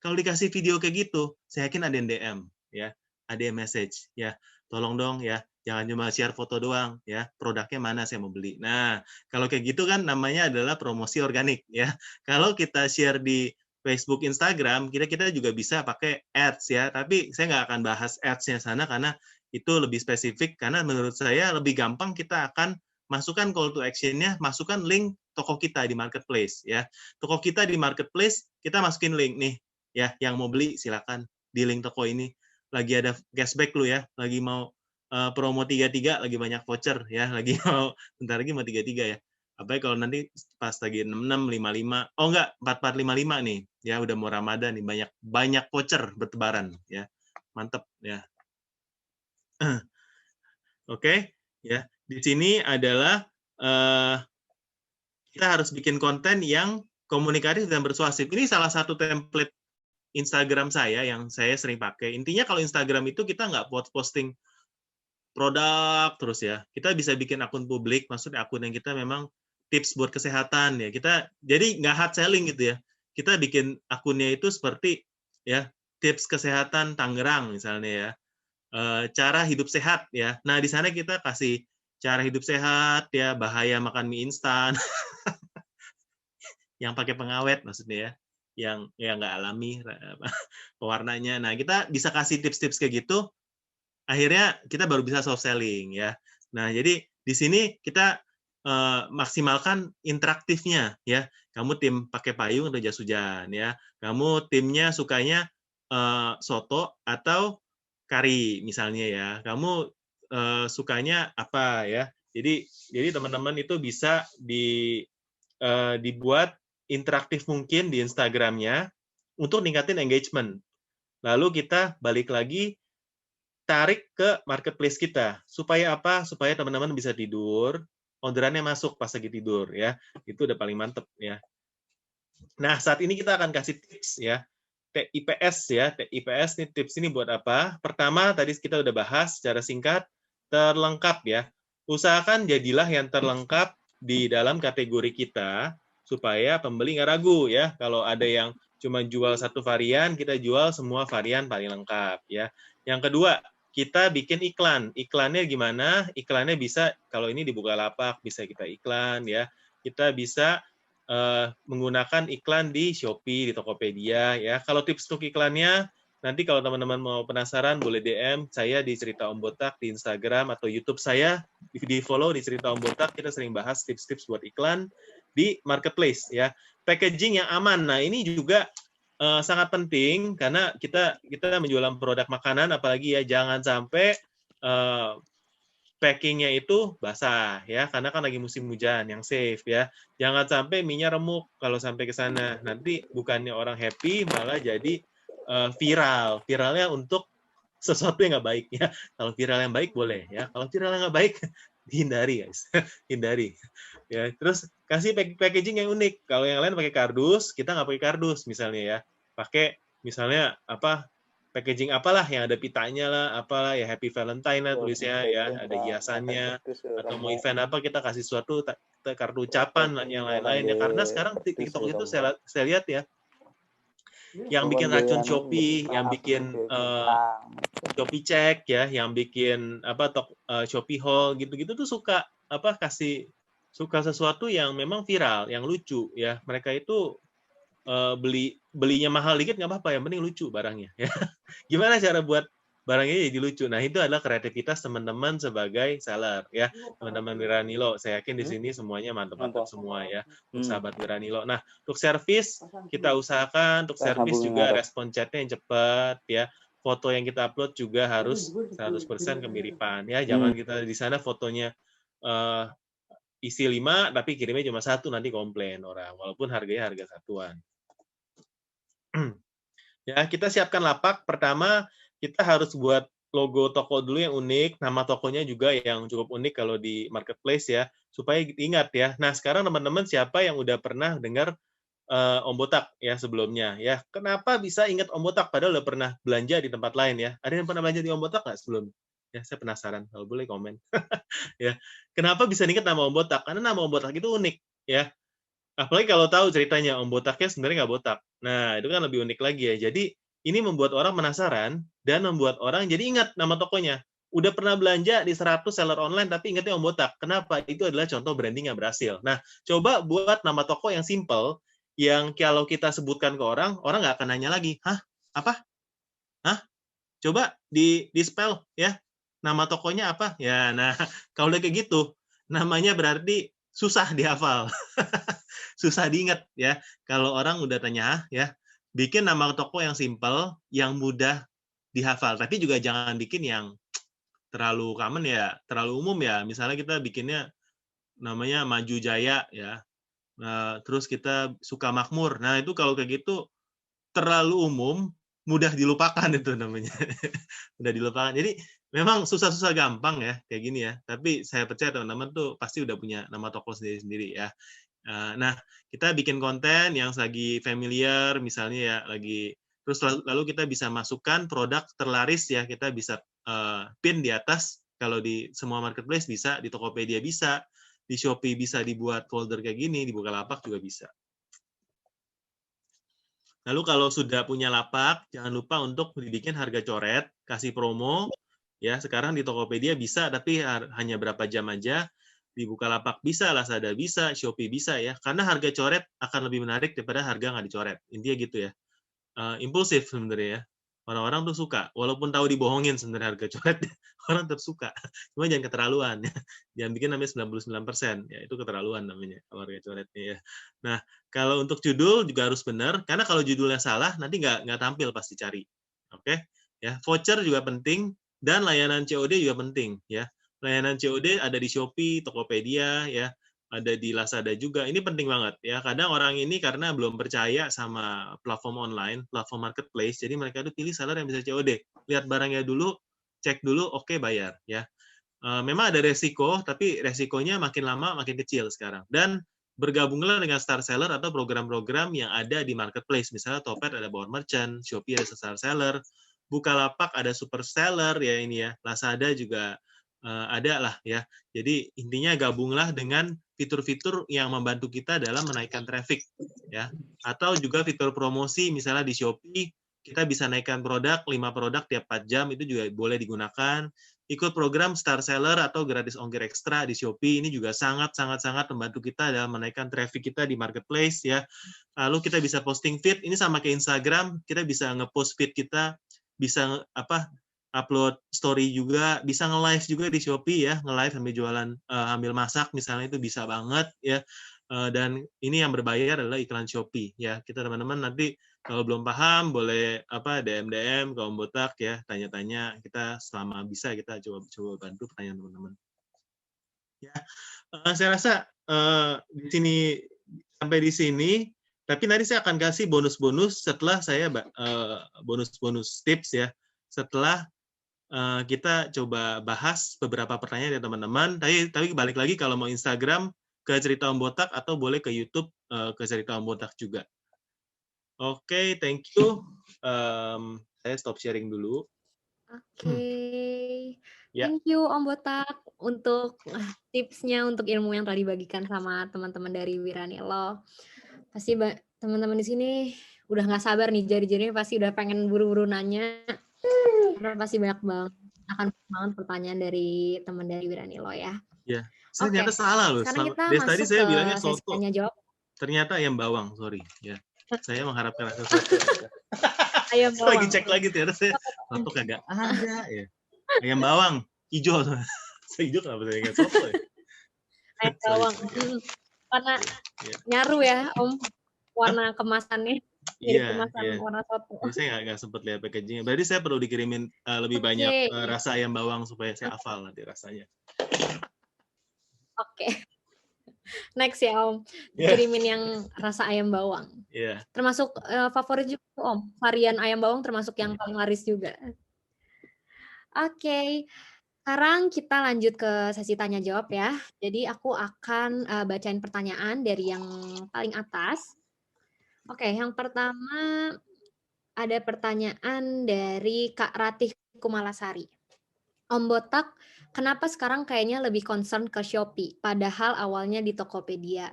kalau dikasih video kayak gitu, saya yakin ada yang DM ya, ada yang message ya, tolong dong ya, jangan cuma share foto doang ya, produknya mana saya mau beli. Nah, kalau kayak gitu kan namanya adalah promosi organik ya. Kalau kita share di Facebook, Instagram, kita juga bisa pakai ads ya, tapi saya nggak akan bahas ads-nya sana karena itu lebih spesifik, karena menurut saya lebih gampang kita akan masukkan call to action-nya, masukkan link toko kita di marketplace ya. Toko kita di marketplace, kita masukin link nih ya, yang mau beli silakan di link toko ini. Lagi ada cashback lu ya, lagi mau promo 33 lagi banyak voucher ya, lagi mau bentar lagi mau 33 ya. Apalagi kalau nanti pas lagi 66 55, oh enggak 44 55 nih. Ya udah mau Ramadan nih, banyak voucher bertebaran ya. Mantep ya. Oke, ya. Di sini adalah kita harus bikin konten yang komunikatif dan persuasif. Ini salah satu template Instagram saya yang saya sering pakai. Intinya kalau Instagram itu kita nggak posting produk terus ya. Kita bisa bikin akun publik, maksudnya akun yang kita memang tips buat kesehatan ya. Kita jadi nggak hard selling gitu ya. Kita bikin akunnya itu seperti ya tips kesehatan Tangerang misalnya ya, cara hidup sehat ya. Nah di sana kita kasih cara hidup sehat ya, bahaya makan mie instan, yang pakai pengawet maksudnya ya, yang nggak alami pewarnanya. Nah kita bisa kasih tips-tips kayak gitu, akhirnya kita baru bisa soft selling ya. Nah jadi di sini kita maksimalkan interaktifnya ya. Kamu tim pakai payung atau jas hujan ya. Kamu timnya sukanya soto atau kari misalnya ya. Kamu sukanya apa ya. Jadi teman-teman itu bisa dibuat interaktif mungkin di Instagramnya untuk ningkatin engagement. Lalu kita balik lagi tarik ke marketplace kita. Supaya apa? Supaya teman-teman bisa tidur, orderannya masuk pas lagi tidur ya. Itu udah paling mantep ya. Nah, saat ini kita akan kasih tips ya. TIPS ya. TIPS nih tips ini buat apa? Pertama tadi kita udah bahas secara singkat, terlengkap ya. Usahakan jadilah yang terlengkap di dalam kategori kita supaya pembeli nggak ragu ya. Kalau ada yang cuma jual satu varian, kita jual semua varian paling lengkap ya. Yang kedua, kita bikin iklan. Iklannya gimana? Iklannya bisa, kalau ini di Bukalapak bisa kita iklan ya. Kita bisa menggunakan iklan di Shopee, di Tokopedia ya. Kalau tips untuk iklannya, nanti kalau teman-teman mau penasaran boleh DM saya di Cerita Om Botak di Instagram atau YouTube saya, di follow di Cerita Om Botak, kita sering bahas tips-tips buat iklan di marketplace ya. Packaging yang aman. Nah, ini juga sangat penting karena kita menjual produk makanan, apalagi ya jangan sampai packingnya itu basah ya, karena kan lagi musim hujan, yang safe ya. Jangan sampai minyak remuk kalau sampai ke sana. Nanti bukannya orang happy, malah jadi viral. Viralnya untuk sesuatu yang nggak baik ya. Kalau viral yang baik boleh ya. Kalau viral yang nggak baik hindari guys, hindari. Ya, terus kasih packaging yang unik. Kalau yang lain pakai kardus, kita nggak pakai kardus misalnya ya. Pakai misalnya apa? Packaging apalah yang ada pitanya lah, apalah ya Happy Valentine lah tulisnya ya, ada hiasannya, atau mau event apa kita kasih suatu kartu ucapan yang lain-lainnya. Karena sekarang TikTok itu saya lihat ya, yang bikin racun Shopee, yang bikin Shopee Check ya, yang bikin apa Shopee Haul gitu-gitu tuh suka suka sesuatu yang memang viral, yang lucu ya. Mereka itu belinya mahal dikit nggak apa-apa, yang penting lucu barangnya ya. Gimana cara buat barangnya jadi lucu? Nah, itu adalah kreativitas teman-teman sebagai seller ya. Teman-teman Wiranilo, saya yakin di sini semuanya mantap-mantap semua ya. Untuk sahabat Wiranilo. Nah, untuk servis kita usahakan untuk servis juga respon chatnya yang cepat ya. Foto yang kita upload juga harus 100% kemiripan ya. Jangan kita di sana fotonya isi 5 tapi kirimnya cuma 1, nanti komplain orang walaupun harganya harga satuan. Ya, kita siapkan lapak. Pertama, kita harus buat logo toko dulu yang unik, nama tokonya juga yang cukup unik kalau di marketplace ya, supaya ingat ya. Nah, sekarang teman-teman siapa yang udah pernah dengar Om Botak ya sebelumnya ya? Kenapa bisa ingat Om Botak padahal udah pernah belanja di tempat lain ya? Ada yang pernah belanja di Om Botak nggak sebelum? Ya, saya penasaran. Kalau boleh komen. Ya, kenapa bisa ingat nama Om Botak? Karena nama Om Botak itu unik ya. Apalagi kalau tahu ceritanya Om Botaknya sebenarnya nggak botak. Nah, itu kan lebih unik lagi ya. Jadi, ini membuat orang penasaran dan membuat orang jadi ingat nama tokonya. Udah pernah belanja di 100 seller online, tapi ingatnya Om Botak. Kenapa? Itu adalah contoh branding yang berhasil. Nah, coba buat nama toko yang simple, yang kalau kita sebutkan ke orang, orang nggak akan nanya lagi. Hah? Apa? Hah? Coba di-spell ya. Nama tokonya apa? Ya, nah, kalau udah kayak gitu, namanya berarti susah dihafal. Susah diingat ya. Kalau orang udah tanya ya, bikin nama toko yang simple, yang mudah dihafal. Tapi juga jangan bikin yang terlalu common ya, terlalu umum ya. Misalnya kita bikinnya namanya Maju Jaya ya. Terus kita Suka Makmur. Nah, itu kalau kayak gitu terlalu umum, mudah dilupakan itu namanya. Mudah dilupakan. Jadi memang susah-susah gampang ya kayak gini ya. Tapi saya percaya teman-teman tuh pasti udah punya nama toko sendiri-sendiri ya. Nah, kita bikin konten yang lagi familiar, misalnya ya lagi, terus lalu kita bisa masukkan produk terlaris ya, kita bisa pin di atas, kalau di semua marketplace bisa, di Tokopedia bisa, di Shopee bisa dibuat folder kayak gini, di Bukalapak juga bisa. Lalu kalau sudah punya lapak, jangan lupa untuk dibikin harga coret, kasih promo. Ya, sekarang di Tokopedia bisa, tapi hanya berapa jam aja. Di Bukalapak bisa, Lazada bisa, Shopee bisa ya. Karena harga coret akan lebih menarik daripada harga nggak dicoret. Intinya gitu ya. Impulsif sebenarnya ya. Orang-orang tuh suka, walaupun tahu dibohongin sebenarnya harga coret, orang tetap suka. Cuma jangan keterlaluan ya. Jangan bikin namanya 99%, ya itu keterlaluan namanya kalau harga coretnya ya. Nah, kalau untuk judul juga harus benar, karena kalau judulnya salah nanti nggak tampil pas dicari. Oke? Ya, voucher juga penting dan layanan COD juga penting ya. Layanan COD ada di Shopee, Tokopedia ya, ada di Lazada juga. Ini penting banget ya. Kadang orang ini karena belum percaya sama platform online, platform marketplace, jadi mereka tuh pilih seller yang bisa COD. Lihat barangnya dulu, cek dulu, oke bayar ya. Memang ada resiko, tapi resikonya makin lama makin kecil sekarang. Dan bergabunglah dengan star seller atau program-program yang ada di marketplace. Misalnya Topet ada Power Merchant, Shopee ada star seller, Bukalapak ada super seller ya ini ya, Lazada juga ada lah ya. Jadi intinya gabunglah dengan fitur-fitur yang membantu kita dalam menaikkan traffic ya. Atau juga fitur promosi misalnya di Shopee kita bisa naikkan produk 5 produk tiap 4 jam itu juga boleh digunakan. Ikut program Star Seller atau gratis ongkir ekstra di Shopee ini juga sangat membantu kita dalam menaikkan traffic kita di marketplace ya. Lalu kita bisa posting feed, ini sama kayak Instagram, kita bisa ngepost feed kita, bisa upload story juga, bisa nge-live juga di Shopee ya, nge-live sambil jualan, sambil masak misalnya itu bisa banget ya. Dan ini yang berbayar adalah iklan Shopee ya. Kita teman-teman nanti kalau belum paham boleh DM ke Om Botak ya, tanya-tanya, kita selama bisa kita coba bantu pertanyaan teman-teman. Ya, saya rasa di sini sampai di sini. Tapi nanti saya akan kasih bonus-bonus setelah saya bonus-bonus tips ya. Setelah kita coba bahas beberapa pertanyaan dari teman-teman. Tapi balik lagi kalau mau Instagram ke Cerita Om Botak atau boleh ke YouTube ke Cerita Om Botak juga. Oke, thank you. Saya stop sharing dulu. Oke. Ya. Thank you Om Botak untuk tipsnya, untuk ilmu yang telah dibagikan sama teman-teman dari Wiranilo. Pasti teman-teman di sini udah nggak sabar nih, jari-jarinya pasti udah pengen buru-buru nanya. Karena pasti banyak banget pertanyaan dari teman dari Wiranilo ya. Ya, Oke. ternyata salah loh. Sekarang kita Dari tadi masuk saya ke bilangnya sesi soto. tanya jawab. Ternyata ayam bawang, sorry ya. Saya mengharapkan rasa soto. Ayam bawang. Lagi cek lagi ternyata saya soto kagak ada ya. Ayam bawang hijau. Hijau kenapa saya ingat soto ya? Ayam bawang. Warna nyaru ya Om, warna kemasannya. Iya, kemasan warna soto. Jadi saya nggak sempat lihat packaging-nya. Berarti saya perlu dikirimin lebih banyak rasa ayam bawang supaya saya hafal nanti rasanya. Oke. Next ya Om, dikirimin yang rasa ayam bawang. Iya. Termasuk favorit juga Om, varian ayam bawang termasuk yang paling laris juga. Oke, sekarang kita lanjut ke sesi tanya jawab ya. Jadi aku akan bacain pertanyaan dari yang paling atas. Oke, yang pertama ada pertanyaan dari Kak Ratih Kumalasari. Om Botak, kenapa sekarang kayaknya lebih concern ke Shopee, padahal awalnya di Tokopedia?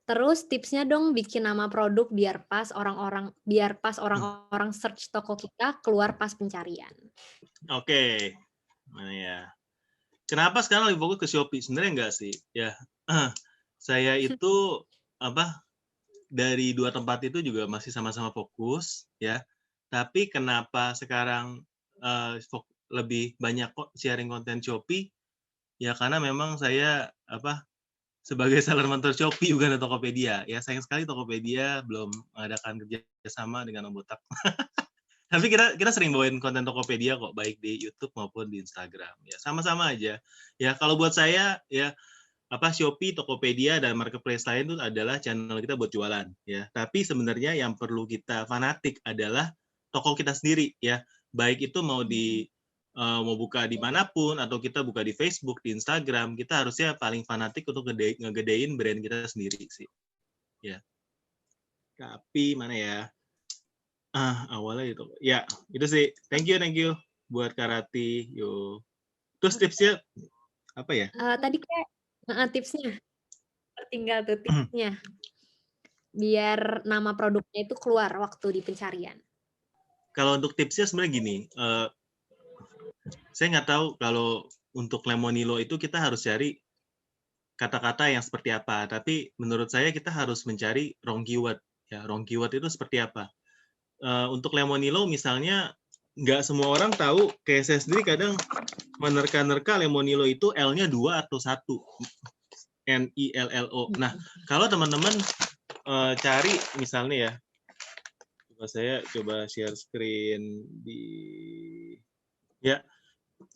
Terus tipsnya dong bikin nama produk biar pas orang-orang search toko kita keluar pas pencarian. Oke. Mana ya? Kenapa sekarang lebih fokus ke Shopee? Sebenarnya enggak sih. Ya, saya itu dari 2 tempat itu juga masih sama-sama fokus ya. Tapi kenapa sekarang lebih banyak sharing konten Shopee? Ya karena memang saya sebagai seller mentor Shopee bukan Tokopedia. Ya sayang sekali Tokopedia belum mengadakan kerjasama dengan Om Botak. Tapi kita sering bawain konten Tokopedia kok, baik di YouTube maupun di Instagram. Ya sama-sama aja. Ya kalau buat saya ya Shopee, Tokopedia dan marketplace lain itu adalah channel kita buat jualan ya. Tapi sebenarnya yang perlu kita fanatik adalah toko kita sendiri ya. Baik itu mau buka dimanapun atau kita buka di Facebook, di Instagram, kita harusnya paling fanatik untuk ngegedein brand kita sendiri sih. Ya. Tapi mana ya? Awalnya itu. Ya, itu sih. Thank you buat Karati. Yo. Terus tipsnya apa ya? Tadi kayak tipsnya. Tertinggal tuh tipsnya. biar nama produknya itu keluar waktu di pencarian? Kalau untuk tipsnya sebenarnya gini, saya nggak tahu kalau untuk Lemonilo itu kita harus cari kata-kata yang seperti apa, tapi menurut saya kita harus mencari wrong keyword. Ya, wrong keyword itu seperti apa? Untuk Lemonilo misalnya, nggak semua orang tahu, kayak saya sendiri kadang menerka-nerka Lemonilo itu L-nya 2 atau 1. Nillo. Nah, kalau teman-teman cari misalnya ya, saya coba share screen di ya,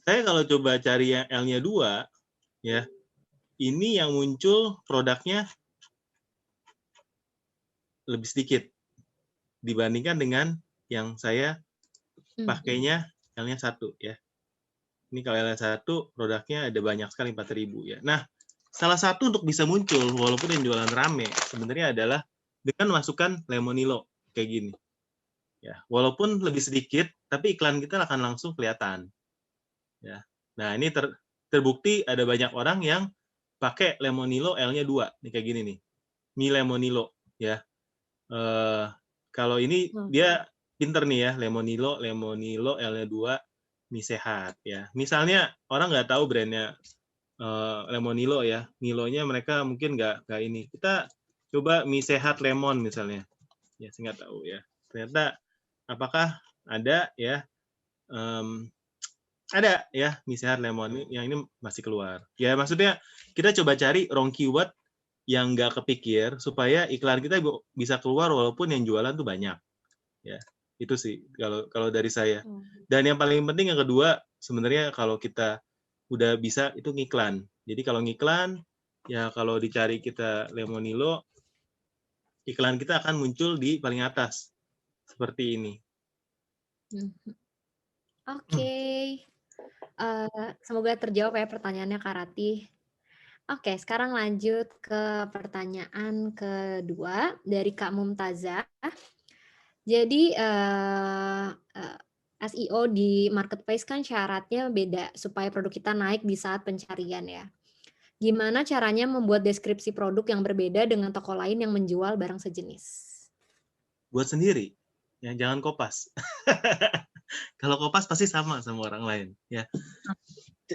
saya kalau coba cari yang L-nya 2 ya, ini yang muncul produknya lebih sedikit dibandingkan dengan yang saya pakainya L-nya 1 ya. Ini kalau L-nya 1 produknya ada banyak sekali 4.000 ya. Nah, salah satu untuk bisa muncul walaupun yang jualan rame sebenarnya adalah dengan masukkan Lemonilo kayak gini. Ya, walaupun lebih sedikit tapi iklan kita akan langsung kelihatan. Ya. Nah, ini terbukti ada banyak orang yang pakai Lemonilo L-nya 2 nih kayak gini nih. Mi Lemonilo ya. Kalau ini dia pinter nih ya, Lemonilo L-nya 2 mie sehat ya. Misalnya orang nggak tahu brandnya Lemonilo ya, Nilonya mereka mungkin nggak ini. Kita coba mie sehat lemon misalnya, ya saya nggak tahu ya. Ternyata apakah ada ya? Ada ya mie sehat lemon yang ini masih keluar. Ya maksudnya kita coba cari wrong keyword yang nggak kepikir supaya iklan kita bisa keluar walaupun yang jualan tuh banyak. Ya itu sih kalau dari saya. Dan yang paling penting yang kedua sebenarnya kalau kita udah bisa itu ngiklan. Jadi kalau ngiklan ya kalau dicari kita Lemonilo, iklan kita akan muncul di paling atas seperti ini. Oke. Semoga terjawab ya pertanyaannya Kak Ratih. Oke, sekarang lanjut ke pertanyaan kedua dari Kak Mumtazah. Jadi SEO di marketplace kan syaratnya beda supaya produk kita naik di saat pencarian ya. Gimana caranya membuat deskripsi produk yang berbeda dengan toko lain yang menjual barang sejenis? Buat sendiri, ya jangan kopas. Kalau kopas pasti sama orang lain ya.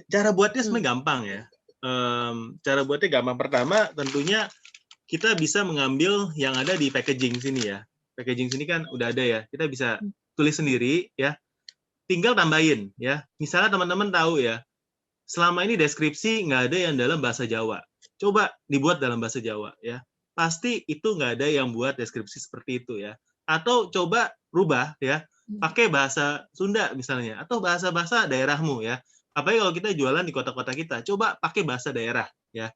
Cara buatnya sebenarnya gampang ya. Cara buatnya gampang. Pertama tentunya kita bisa mengambil yang ada di packaging sini ya. Packaging sini kan udah ada ya. Kita bisa tulis sendiri ya. Tinggal tambahin ya. Misalnya teman-teman tahu ya, selama ini deskripsi nggak ada yang dalam bahasa Jawa. Coba dibuat dalam bahasa Jawa ya. Pasti itu nggak ada yang buat deskripsi seperti itu ya. Atau coba rubah ya, pakai bahasa Sunda misalnya, atau bahasa-bahasa daerahmu ya. Apalagi kalau kita jualan di kota-kota kita, coba pakai bahasa daerah ya.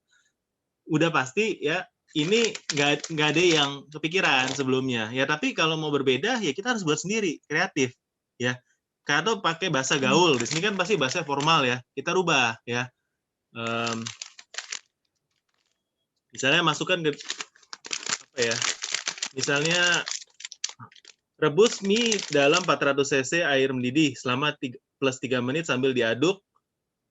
Udah pasti ya, ini nggak ada yang kepikiran sebelumnya ya. Tapi kalau mau berbeda ya kita harus buat sendiri, kreatif ya. Atau pakai bahasa gaul, di sini kan pasti bahasa formal ya, kita rubah ya. Misalnya masukkan ke apa ya? Misalnya rebus mie dalam 400 cc air mendidih selama plus 3 menit sambil diaduk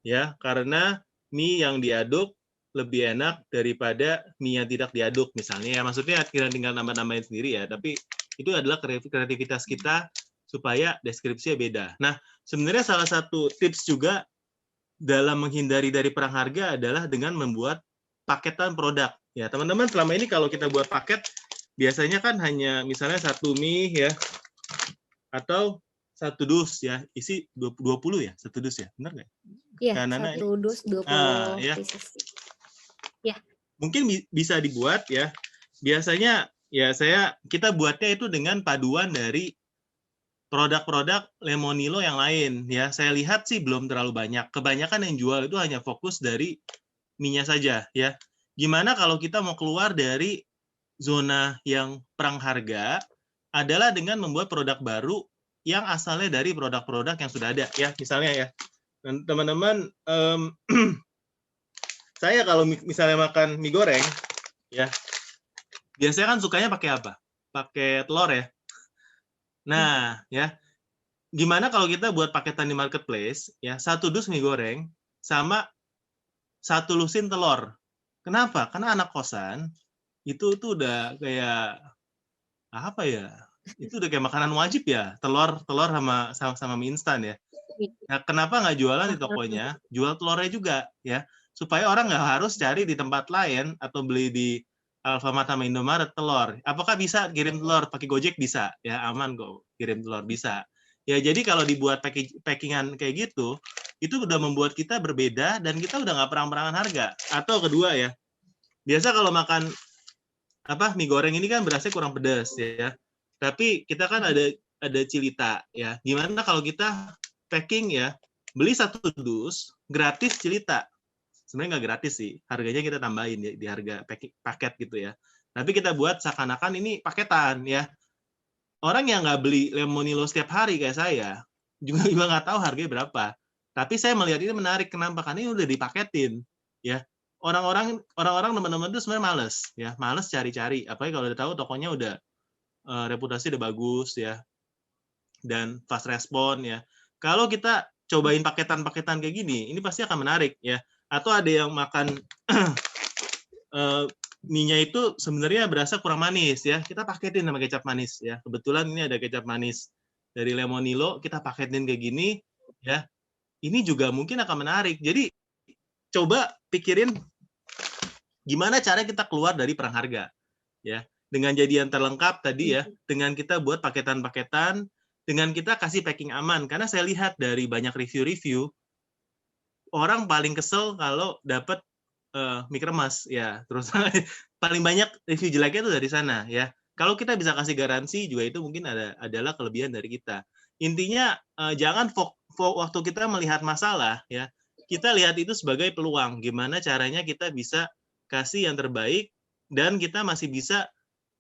ya, karena mie yang diaduk lebih enak daripada mie yang tidak diaduk misalnya ya. Maksudnya tinggal nambah-nambahin sendiri ya, tapi itu adalah kreativitas kita supaya deskripsinya beda. Nah, sebenarnya salah satu tips juga dalam menghindari dari perang harga adalah dengan membuat paketan produk. Ya, teman-teman selama ini kalau kita buat paket biasanya kan hanya misalnya 1 mie ya, atau 1 dus ya, isi 20 ya, 1 dus ya, benar nggak? Iya, 1 dus 20 ya. pieces. Ya. Mungkin bisa dibuat ya. Biasanya ya kita buatnya itu dengan paduan dari produk-produk Lemonilo yang lain ya. Saya lihat sih belum terlalu banyak. Kebanyakan yang jual itu hanya fokus dari mie-nya saja ya. Gimana kalau kita mau keluar dari zona yang perang harga adalah dengan membuat produk baru yang asalnya dari produk-produk yang sudah ada ya. Misalnya ya, teman-teman, saya kalau misalnya makan mie goreng ya, biasanya kan sukanya pakai apa? Pakai telur ya. Nah, ya, gimana kalau kita buat paketan di marketplace ya, 1 dus mie goreng sama 1 lusin telur. Kenapa? Karena anak kosan itu tuh udah kayak apa ya? Itu udah kayak makanan wajib ya, telur telur sama mie instan ya. Nah, kenapa nggak jualan di Makanan tokonya? Jual telurnya juga ya, supaya orang nggak harus cari di tempat lain atau beli di Alfamart sama Indomaret telur. Apakah bisa kirim telur pakai Gojek? Bisa ya, aman kok kirim telur bisa. Ya jadi kalau dibuat packingan kayak gitu, itu udah membuat kita berbeda dan kita udah nggak perang-perangan harga. Atau kedua ya, biasa kalau makan mie goreng ini kan berasnya kurang pedas ya. Tapi kita kan ada Cilita ya. Gimana kalau kita packing ya, beli 1 dus gratis Cilita. Sebenarnya nggak gratis sih, harganya kita tambahin di harga paket gitu ya. Tapi kita buat seakan-akan ini paketan ya. Orang yang nggak beli Lemonilo setiap hari kayak saya, juga nggak tahu harganya berapa. Tapi saya melihat ini menarik, kenapa? Karena ini udah dipaketin ya. Orang-orang teman-teman itu sebenarnya males ya, males cari-cari. Apalagi kalau udah tahu tokonya udah reputasi udah bagus ya, dan fast respon ya. Kalau kita cobain paketan-paketan kayak gini, ini pasti akan menarik ya. Atau ada yang makan mie-nya itu sebenarnya berasa kurang manis ya. Kita paketin sama kecap manis ya. Kebetulan ini ada kecap manis dari Lemonilo, kita paketin kayak gini ya. Ini juga mungkin akan menarik. Jadi coba pikirin gimana cara kita keluar dari perang harga ya. Dengan jadi yang terlengkap tadi ya, dengan kita buat paketan-paketan, dengan kita kasih packing aman. Karena saya lihat dari banyak review-review, orang paling kesel kalau dapat mie kremes ya. Terus paling banyak review jeleknya itu dari sana ya. Kalau kita bisa kasih garansi juga itu mungkin adalah kelebihan dari kita. Intinya jangan waktu kita melihat masalah ya, kita lihat itu sebagai peluang. Gimana caranya kita bisa kasih yang terbaik dan kita masih bisa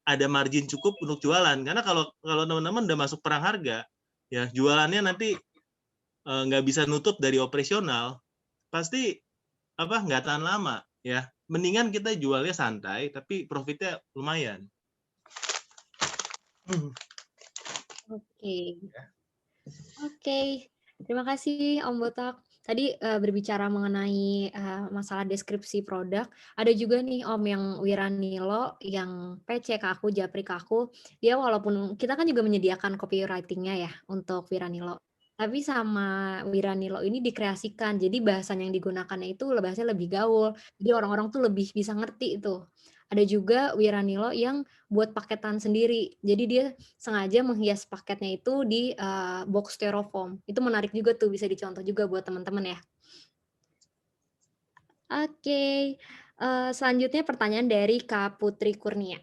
ada margin cukup untuk jualan. Karena kalau teman-teman udah masuk perang harga, ya jualannya nanti nggak bisa nutup dari operasional, pasti nggak tahan lama ya. Mendingan kita jualnya santai, tapi profitnya lumayan. Oke. Oke, terima kasih Om Botak. Tadi berbicara mengenai masalah deskripsi produk, ada juga nih Om yang Wiranilo yang PC ke aku, japri ke aku, dia walaupun kita kan juga menyediakan copywriting-nya ya untuk Wiranilo, tapi sama Wiranilo ini dikreasikan, jadi bahasan yang digunakannya itu bahasanya lebih gaul, jadi orang-orang tuh lebih bisa ngerti itu. Ada juga Wiranilo yang buat paketan sendiri, jadi dia sengaja menghias paketnya itu di box styrofoam. Itu menarik juga tuh, bisa dicontoh juga buat teman-teman ya. Oke, selanjutnya pertanyaan dari Kak Putri Kurnia.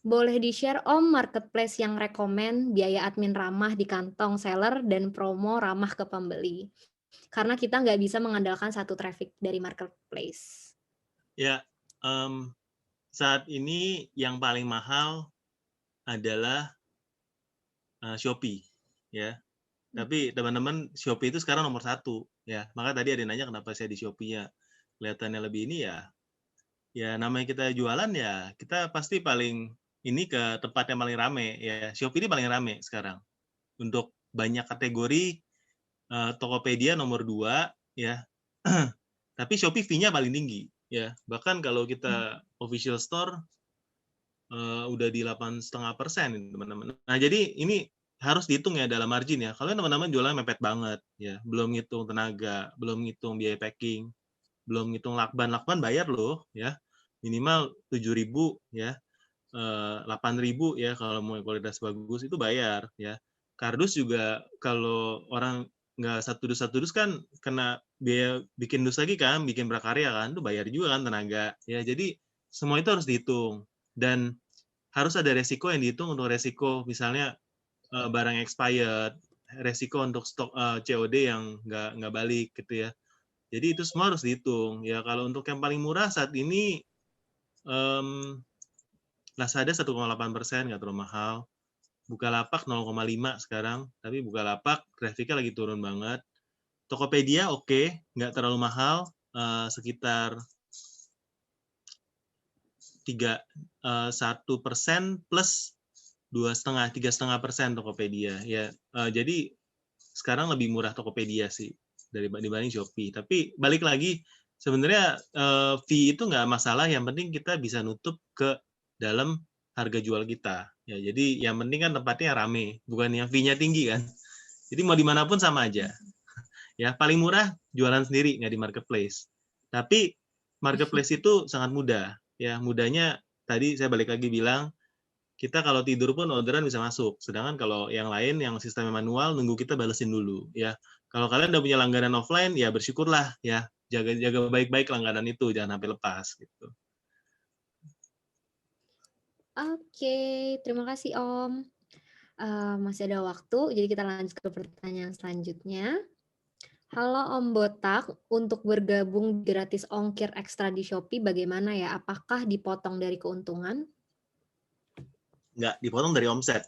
Boleh di-share Om marketplace yang rekomen biaya admin ramah di kantong seller dan promo ramah ke pembeli? Karena kita nggak bisa mengandalkan satu traffic dari marketplace. Ya, saat ini yang paling mahal adalah Shopee ya. Tapi teman-teman, Shopee itu sekarang nomor 1 ya. Maka tadi ada yang nanya kenapa saya di Shopee-nya kelihatannya lebih ini ya. Ya namanya kita jualan ya, kita pasti paling ini ke tempat yang paling rame ya. Shopee ini paling rame sekarang. Untuk banyak kategori Tokopedia nomor 2 ya. Tapi Shopee fee-nya paling tinggi ya. Bahkan kalau kita official store udah di 8,5% teman-teman. Nah jadi ini harus dihitung ya dalam margin ya. Kalau teman-teman jualan mepet banget ya, belum ngitung tenaga, belum ngitung biaya packing, belum ngitung lakban bayar loh ya, minimal 7.000 ya, 8.000 ya kalau mau kualitas bagus itu bayar ya. Kardus juga kalau orang nggak satu dus kan kena biaya bikin dus lagi kan, bikin prakarya kan, itu bayar juga kan tenaga ya. Jadi semua itu harus dihitung dan harus ada resiko yang dihitung untuk resiko misalnya barang expired, resiko untuk stok COD yang nggak balik gitu ya. Jadi itu semua harus dihitung. Ya kalau untuk yang paling murah saat ini Lazada 1,8%, nggak terlalu mahal. Bukalapak 0,5 sekarang, tapi Bukalapak grafiknya lagi turun banget. Tokopedia oke, nggak terlalu mahal, sekitar 1% plus 3,5% Tokopedia. Ya, jadi sekarang lebih murah Tokopedia sih dibanding Shopee. Tapi balik lagi, sebenarnya fee itu nggak masalah, yang penting kita bisa nutup ke dalam harga jual kita. Ya, jadi yang penting kan tempatnya rame, bukan yang fee-nya tinggi kan. Jadi mau dimanapun sama aja. Ya, paling murah jualan sendiri, nggak di marketplace. Tapi marketplace itu sangat mudah. Ya, mudahnya tadi saya balik lagi bilang, kita kalau tidur pun orderan bisa masuk. Sedangkan kalau yang lain yang sistemnya manual nunggu kita balesin dulu ya. Kalau kalian udah punya langganan offline ya bersyukurlah ya. Jaga baik-baik langganan itu, jangan sampai lepas gitu. Oke, terima kasih Om. Masih ada waktu, jadi kita lanjut ke pertanyaan selanjutnya. Halo Om Botak, untuk bergabung gratis ongkir ekstra di Shopee bagaimana ya? Apakah dipotong dari keuntungan? Nggak dipotong dari omset.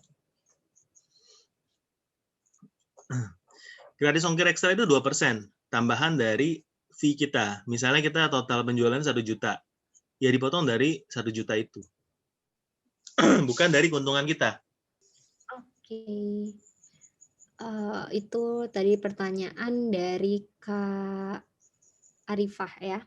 Gratis ongkir ekstra itu 2%, tambahan dari fee kita. Misalnya kita total penjualan 1 juta, ya dipotong dari 1 juta itu. Bukan dari keuntungan kita. Oke. Itu tadi pertanyaan dari Kak Arifah ya.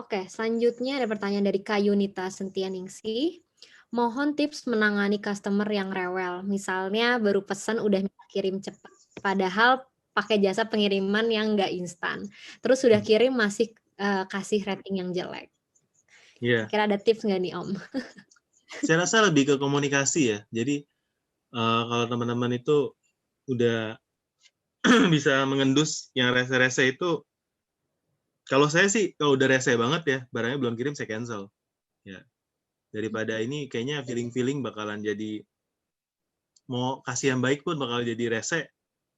Oke, selanjutnya ada pertanyaan dari Kak Yunita Sentianingsih. Mohon tips menangani customer yang rewel. Misalnya baru pesan udah minta kirim cepat, padahal pakai jasa pengiriman yang nggak instan. Terus sudah kirim masih kasih rating yang jelek. Iya. Kira ada tips nggak nih Om? Saya rasa lebih ke komunikasi ya. Jadi kalau teman-teman itu udah bisa mengendus yang rese-rese itu, kalau saya sih kalau udah rese banget ya, barangnya belum kirim saya cancel. Ya. Daripada ini kayaknya feeling bakalan jadi mau kasih yang baik pun bakal jadi rese,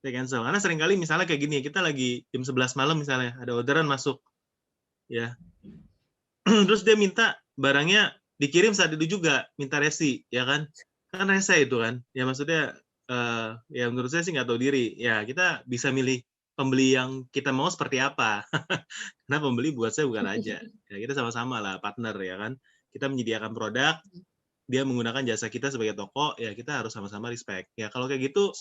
saya cancel. Karena seringkali misalnya kayak gini, kita lagi jam 11 malam misalnya, ada orderan masuk. Ya. Terus dia minta barangnya dikirim saat itu juga, minta resi, ya kan? Kan rese itu kan. Ya maksudnya ya menurut saya sih nggak tahu diri. Ya kita bisa milih pembeli yang kita mau seperti apa. Karena pembeli buat saya bukan aja. Ya kita sama-sama lah partner ya kan. Kita menyediakan produk, dia menggunakan jasa kita sebagai toko, ya kita harus sama-sama respect. Ya kalau kayak gitu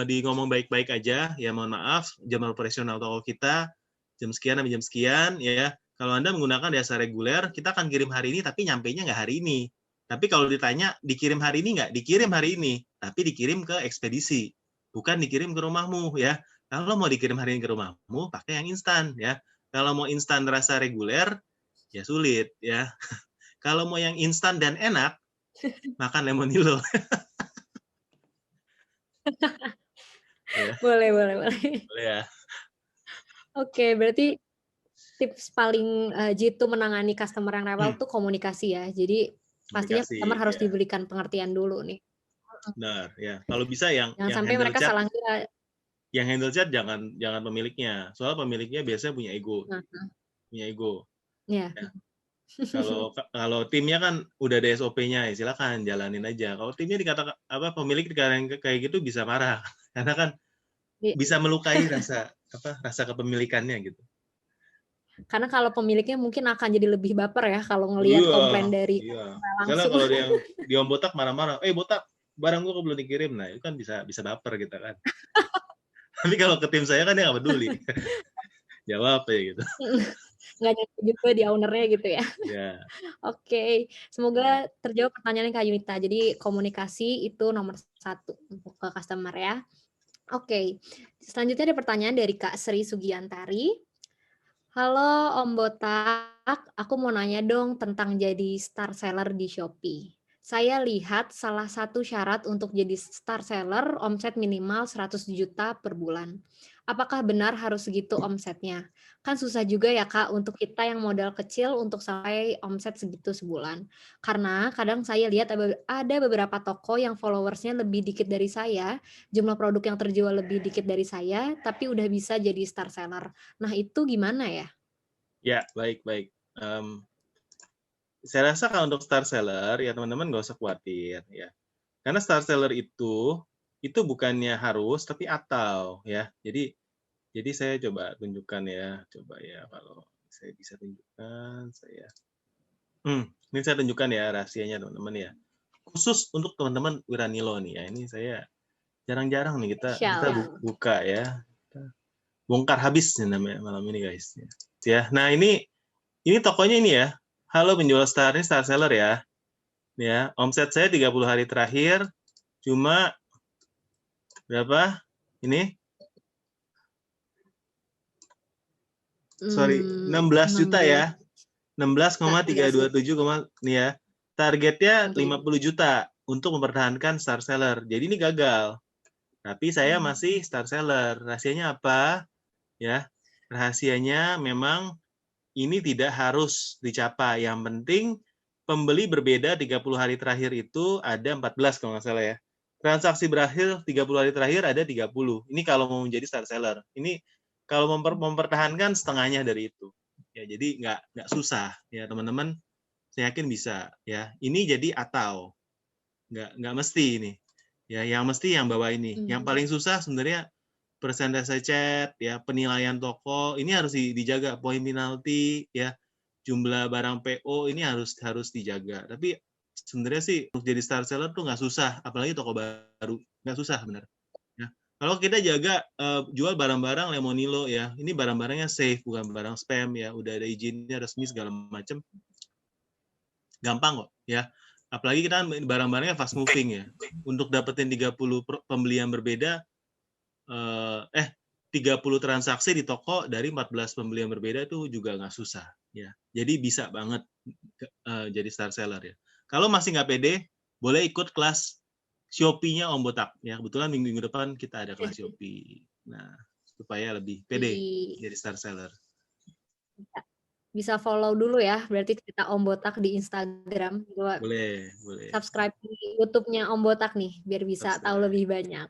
di ngomong baik-baik aja, ya mohon maaf, jam operasional toko kita jam sekian sampai jam sekian, ya. Kalau Anda menggunakan jasa reguler, kita akan kirim hari ini, tapi nyampainya nggak hari ini. Tapi kalau ditanya, dikirim hari ini nggak? Dikirim hari ini, tapi dikirim ke ekspedisi, bukan dikirim ke rumahmu, ya. Kalau mau dikirim hari ini ke rumahmu, pakai yang instan, ya. Kalau mau instan rasa reguler, ya sulit, ya. Kalau mau yang instan dan enak, makan lemonilo. Ya. Boleh. Boleh ya. Oke, berarti tips paling jitu menangani customer yang rewel tuh komunikasi ya. Jadi pastinya customer harus ya. diberikan pengertian dulu nih. Benar, ya. Kalau bisa yang sampai handle mereka chat, salah kira. yang handle chat jangan pemiliknya. Soal pemiliknya biasanya punya ego. Punya ego. Iya. Ya. Kalau timnya kan udah ada SOP-nya, ya silakan jalanin aja. Kalau timnya dikatakan pemilik dikatakan kayak gitu bisa marah. Karena kan bisa melukai rasa kepemilikannya gitu. Karena kalau pemiliknya mungkin akan jadi lebih baper ya kalau ngelihat komplain dari langsung. Misalnya kalau dia Om Botak marah-marah, Botak, barang gua kok belum dikirim. Nah, itu kan bisa baper gitu kan. Tapi kalau ke tim saya kan dia nggak peduli. Jawab ya gitu. Nggak nyampe juga di ownernya gitu ya. Yeah. Oke, semoga terjawab pertanyaannya Kak Yunita. Jadi komunikasi itu nomor 1 untuk ke customer ya. Oke, selanjutnya ada pertanyaan dari Kak Sri Sugiantari. Halo Om Botak, aku mau nanya dong tentang jadi star seller di Shopee. Saya lihat salah satu syarat untuk jadi star seller omset minimal 100 juta per bulan. Apakah benar harus segitu omsetnya? Kan susah juga ya Kak untuk kita yang modal kecil untuk sampai omset segitu sebulan. Karena kadang saya lihat ada beberapa toko yang followersnya lebih dikit dari saya, jumlah produk yang terjual lebih dikit dari saya, tapi udah bisa jadi star seller. Nah itu gimana ya? Ya, baik. Saya rasa kalau untuk star seller, ya teman-teman nggak usah khawatir. Ya. Karena star seller itu bukannya harus, tapi atau. Ya. Jadi saya coba tunjukkan ya. Coba ya kalau saya bisa tunjukkan. Ini saya tunjukkan ya rahasianya teman-teman ya. Khusus untuk teman-teman Wiranilo nih ya. Ini saya jarang-jarang nih kita buka ya. Bongkar habis namanya malam ini guys. Ya. Nah ini tokonya ini ya. Halo penjual star, ini star seller ya. Ya, omset saya 30 hari terakhir cuma berapa? Ini? Sorry, 16 juta 16 ya. 16,327, nih ya. Targetnya oke. 50 juta untuk mempertahankan star seller. Jadi ini gagal. Tapi saya masih star seller. Rahasianya apa? Ya, rahasianya memang ini tidak harus dicapai. Yang penting pembeli berbeda 30 hari terakhir itu ada 14 kalau nggak salah ya. Transaksi berakhir 30 hari terakhir ada 30. Ini kalau mau menjadi star seller. Ini kalau mempertahankan setengahnya dari itu. Ya, jadi nggak susah ya teman-teman. Saya yakin bisa ya. Ini jadi atau nggak mesti ini. Ya, yang mesti yang bawah ini. Yang paling susah sebenarnya persentase chat, ya penilaian toko ini harus dijaga, poin penalti, ya jumlah barang PO ini harus dijaga. Tapi sebenarnya sih untuk jadi star seller tuh nggak susah, apalagi toko baru nggak susah benar. Ya. Kalau kita jaga jual barang-barang Lemonilo ya, ini barang-barangnya safe bukan barang spam ya, udah ada izinnya resmi segala macam, gampang kok ya. Apalagi kita kan barang-barangnya fast moving ya. Untuk dapetin 30 pembelian berbeda 30 transaksi di toko dari 14 pembeli yang berbeda itu juga nggak susah ya. Jadi bisa banget jadi star seller ya. Kalau masih nggak pede, boleh ikut kelas Shopee-nya Om Botak ya. Kebetulan minggu depan kita ada kelas Shopee. Nah, supaya lebih pede jadi star seller. Bisa follow dulu ya, berarti cerita Om Botak di Instagram. Boleh. Subscribe di YouTube-nya Om Botak nih, biar bisa tahu lebih banyak.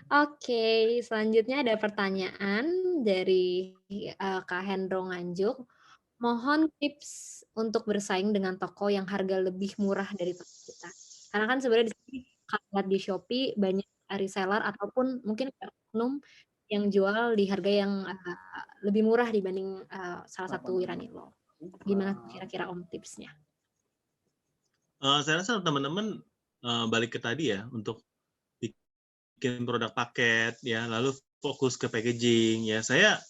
Oke, selanjutnya ada pertanyaan dari Kak Hendro Nganjuk. Mohon tips untuk bersaing dengan toko yang harga lebih murah dari toko kita. Karena kan sebenarnya di sini kalau lihat di Shopee banyak reseller ataupun mungkin oknum yang jual di harga yang lebih murah dibanding salah satu Wiranilo. Gimana kira-kira Om tipsnya? Saya rasa teman-teman balik ke tadi ya, untuk bikin produk paket ya, lalu fokus ke packaging ya.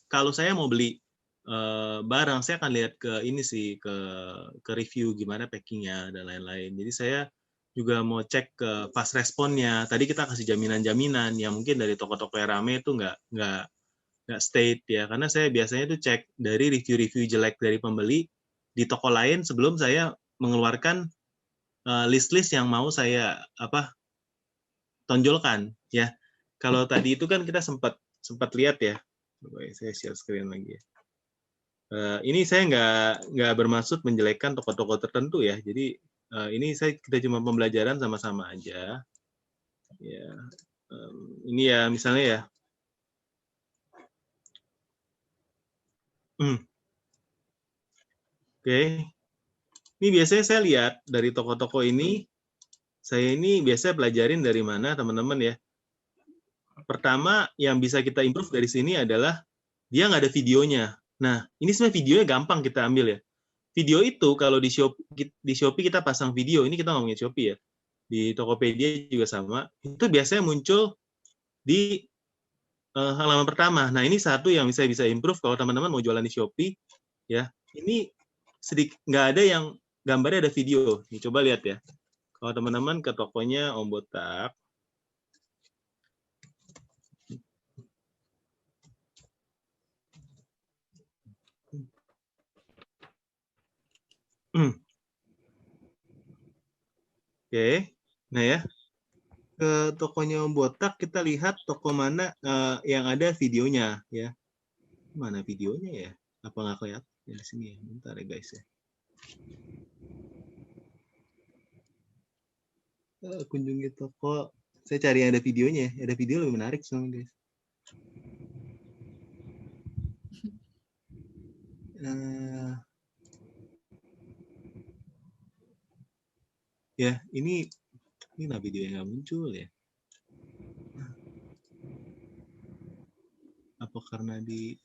Kalau saya mau beli barang, saya akan lihat ke ini sih, ke review gimana packingnya dan lain-lain. Jadi saya juga mau cek ke fast responnya. Tadi kita kasih jaminan-jaminan yang mungkin dari toko-toko yang rame itu nggak state ya, karena saya biasanya tuh cek dari review-review jelek dari pembeli di toko lain sebelum saya mengeluarkan list-list yang mau saya tonjolkan ya. Kalau tadi itu kan kita sempat lihat ya. Coba saya share screen lagi ya. Ini saya nggak bermaksud menjelekkan toko-toko tertentu ya. Jadi ini kita cuma pembelajaran sama-sama aja. Ya, ini ya misalnya ya. Oke. Ini biasanya saya lihat dari toko-toko ini. Saya ini biasanya pelajarin dari mana teman-teman ya. Pertama yang bisa kita improve dari sini adalah dia nggak ada videonya. Nah, ini sebenarnya videonya gampang kita ambil ya. Video itu kalau di Shopee kita pasang video, ini kita ngomongin Shopee ya. Di Tokopedia juga sama. Itu biasanya muncul di halaman pertama. Nah, ini satu yang bisa improve kalau teman-teman mau jualan di Shopee ya. Ini sedikit nggak ada yang gambarnya ada video. Nih, coba lihat ya. Kalau teman-teman ke tokonya Om Botak, oke, nah ya, ke tokonya Om Botak kita lihat toko mana yang ada videonya ya. Mana videonya ya? Apa nggak kelihatan di sini ya? Bentar ya guys ya. Kunjungi toko. Saya cari yang ada videonya. Ada video lebih menarik soalnya guys. Ya, ini nah video yang nggak muncul ya. Apa karena di...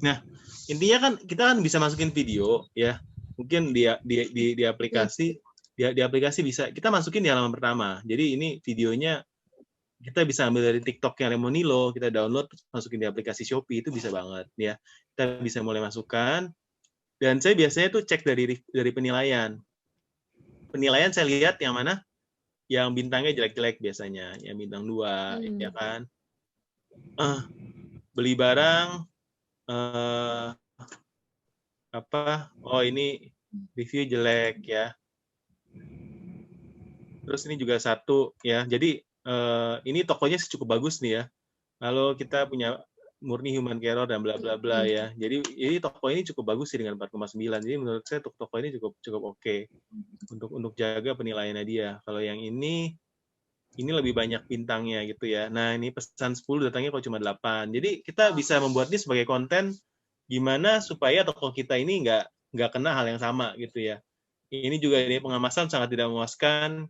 Nah, intinya kan kita kan bisa masukin video ya. Mungkin di aplikasi di aplikasi bisa kita masukin di halaman pertama. Jadi ini videonya kita bisa ambil dari TikTok yang Lemonilo, kita download masukin di aplikasi Shopee, itu bisa banget ya. Kita bisa mulai masukkan. Dan saya biasanya tuh cek dari penilaian. penilaian saya lihat yang mana? Yang bintangnya jelek-jelek biasanya, yang bintang 2, ya kan. Beli barang, oh ini review jelek ya. Terus ini juga satu ya. Jadi ini tokonya cukup bagus nih ya. Lalu kita punya murni human error dan bla bla bla ya. Jadi ini toko ini cukup bagus sih dengan 4,9. Jadi menurut saya toko ini cukup oke untuk jaga penilaiannya dia. Kalau yang ini lebih banyak bintangnya gitu ya. Nah, ini pesan 10 datangnya kok cuma 8. Jadi kita bisa membuat ini sebagai konten gimana supaya toko kita ini nggak kena hal yang sama gitu ya. Ini juga ini pengemasan sangat tidak memuaskan.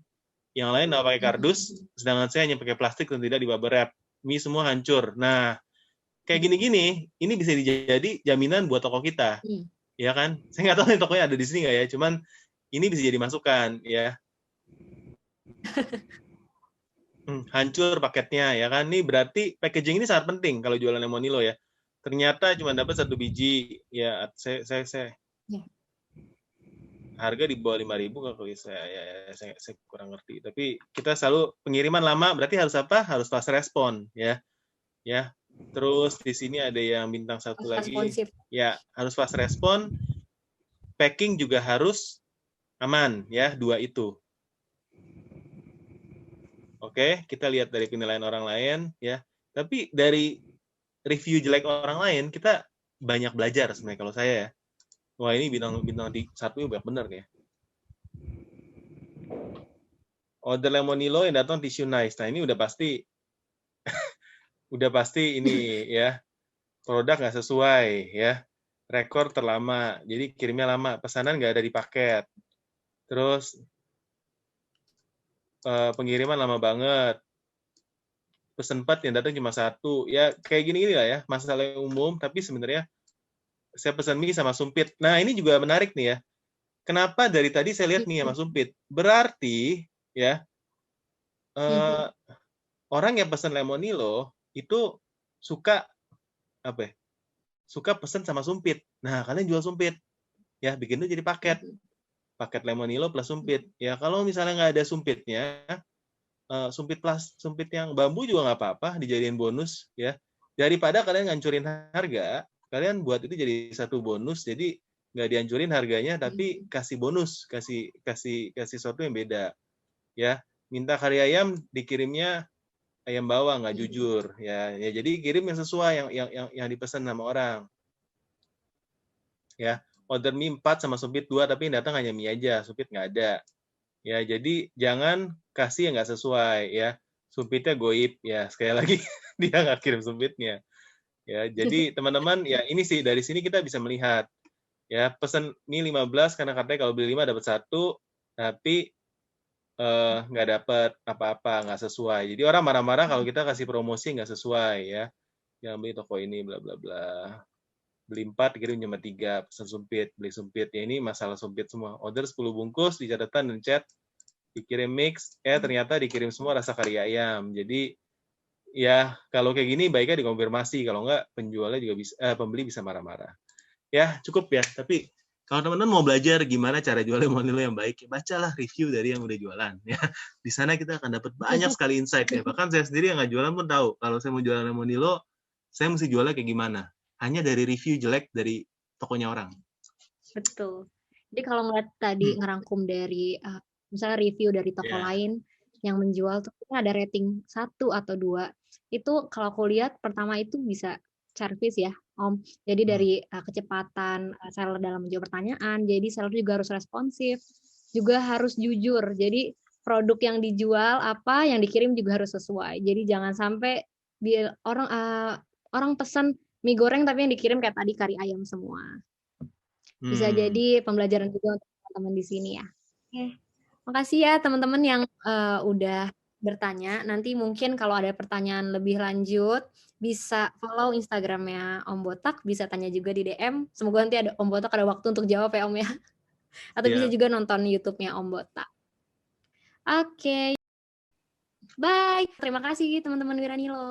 Yang lain nggak pakai kardus, sedangkan saya hanya pakai plastik dan tidak di bubble wrap. Ini semua hancur. Nah, kayak gini-gini, ini bisa jadi jaminan buat toko kita. Ya kan? Saya nggak tahu nih tokonya ada di sini nggak ya, cuman ini bisa jadi masukan ya. Hancur paketnya ya kan, ini berarti packaging ini sangat penting kalau jualan Lemonilo ya. Ternyata cuma dapat 1 biji ya, saya harga di bawah 5.000 kalau saya kurang ngerti. Tapi kita selalu pengiriman lama berarti harus apa? Harus fast respon ya. Ya. Terus di sini ada yang bintang 1 lagi. Ya, harus fast respon. Packing juga harus aman ya, 2 itu. Oke, kita lihat dari penilaian orang lain ya. Tapi dari review jelek orang lain kita banyak belajar sebenarnya kalau saya ya. Wah, ini bintang di 1 banyak benar nih ya. Order Lemonilo yang datang tisu nice. Nah, ini udah pasti ini ya. Produk nggak sesuai ya. Rekor terlama. Jadi kirimnya lama, pesanan nggak ada di paket. Terus pengiriman lama banget. Pesan 4 yang datang cuma 1. Ya kayak gini lah ya, masalah yang umum, tapi sebenarnya saya pesan mie sama sumpit. Nah, ini juga menarik nih ya. Kenapa dari tadi saya lihat mie sama sumpit? Berarti ya orang yang pesan Lemonilo itu suka apa ya? Suka pesan sama sumpit. Nah, kalian jual sumpit. Ya, bikin itu jadi paket. Paket Lemonilo plus sumpit. Ya, kalau misalnya nggak ada sumpitnya, sumpit yang bambu juga nggak apa-apa, dijadiin bonus ya. Daripada kalian ngancurin harga, kalian buat itu jadi 1 bonus, jadi nggak dihancurin harganya, tapi kasih bonus, kasih sesuatu yang beda ya. Minta kari ayam dikirimnya ayam bawang, nggak jujur ya. Jadi kirim yang sesuai yang dipesan sama orang ya. Order mie 4 sama sumpit 2, tapi yang datang hanya mie aja, sumpit nggak ada ya. Jadi jangan kasih yang nggak sesuai ya. Sumpitnya goib ya, sekali lagi dia nggak kirim sumpitnya ya. Jadi teman-teman ya, ini sih dari sini kita bisa melihat ya, pesan mie 15 karena katanya kalau beli 5 dapat 1, tapi nggak dapat apa-apa, nggak sesuai. Jadi orang marah-marah kalau kita kasih promosi nggak sesuai ya. Yang beli toko ini bla bla bla. Beli 4 dikirim cuma 3, pesan sumpit, beli sumpit. Ya ini masalah sumpit semua. Order 10 bungkus di catatan dan chat, dikirim mix, ternyata dikirim semua rasa kari ayam. Jadi ya kalau kayak gini baiknya dikonfirmasi, kalau enggak penjualnya juga bisa, pembeli bisa marah-marah. Ya cukup ya. Tapi kalau teman-teman mau belajar gimana cara jual Lemonilo yang baik, ya bacalah review dari yang udah jualan. Ya, di sana kita akan dapat banyak sekali insight ya. Bahkan saya sendiri yang nggak jualan pun tahu kalau saya mau jualan Lemonilo, saya mesti jualnya kayak gimana. Hanya dari review jelek dari tokonya orang. Betul. Jadi kalau ngeliat tadi ngerangkum dari misalnya review dari toko lain yang menjual tuh ada rating 1 atau 2. Itu kalau aku lihat pertama itu bisa service ya, Om. Jadi dari kecepatan seller dalam menjawab pertanyaan, jadi seller juga harus responsif, juga harus jujur. Jadi produk yang dijual apa, yang dikirim juga harus sesuai. Jadi jangan sampai orang pesan mie goreng tapi yang dikirim kayak tadi kari ayam semua. Bisa jadi pembelajaran juga untuk teman-teman di sini ya. Oke. Makasih ya teman-teman yang udah bertanya. Nanti mungkin kalau ada pertanyaan lebih lanjut, bisa follow Instagramnya Om Botak, bisa tanya juga di DM. Semoga nanti ada Om Botak ada waktu untuk jawab ya Om ya. Atau bisa juga nonton YouTube-nya Om Botak. Oke. Bye. Terima kasih teman-teman Wiranilo.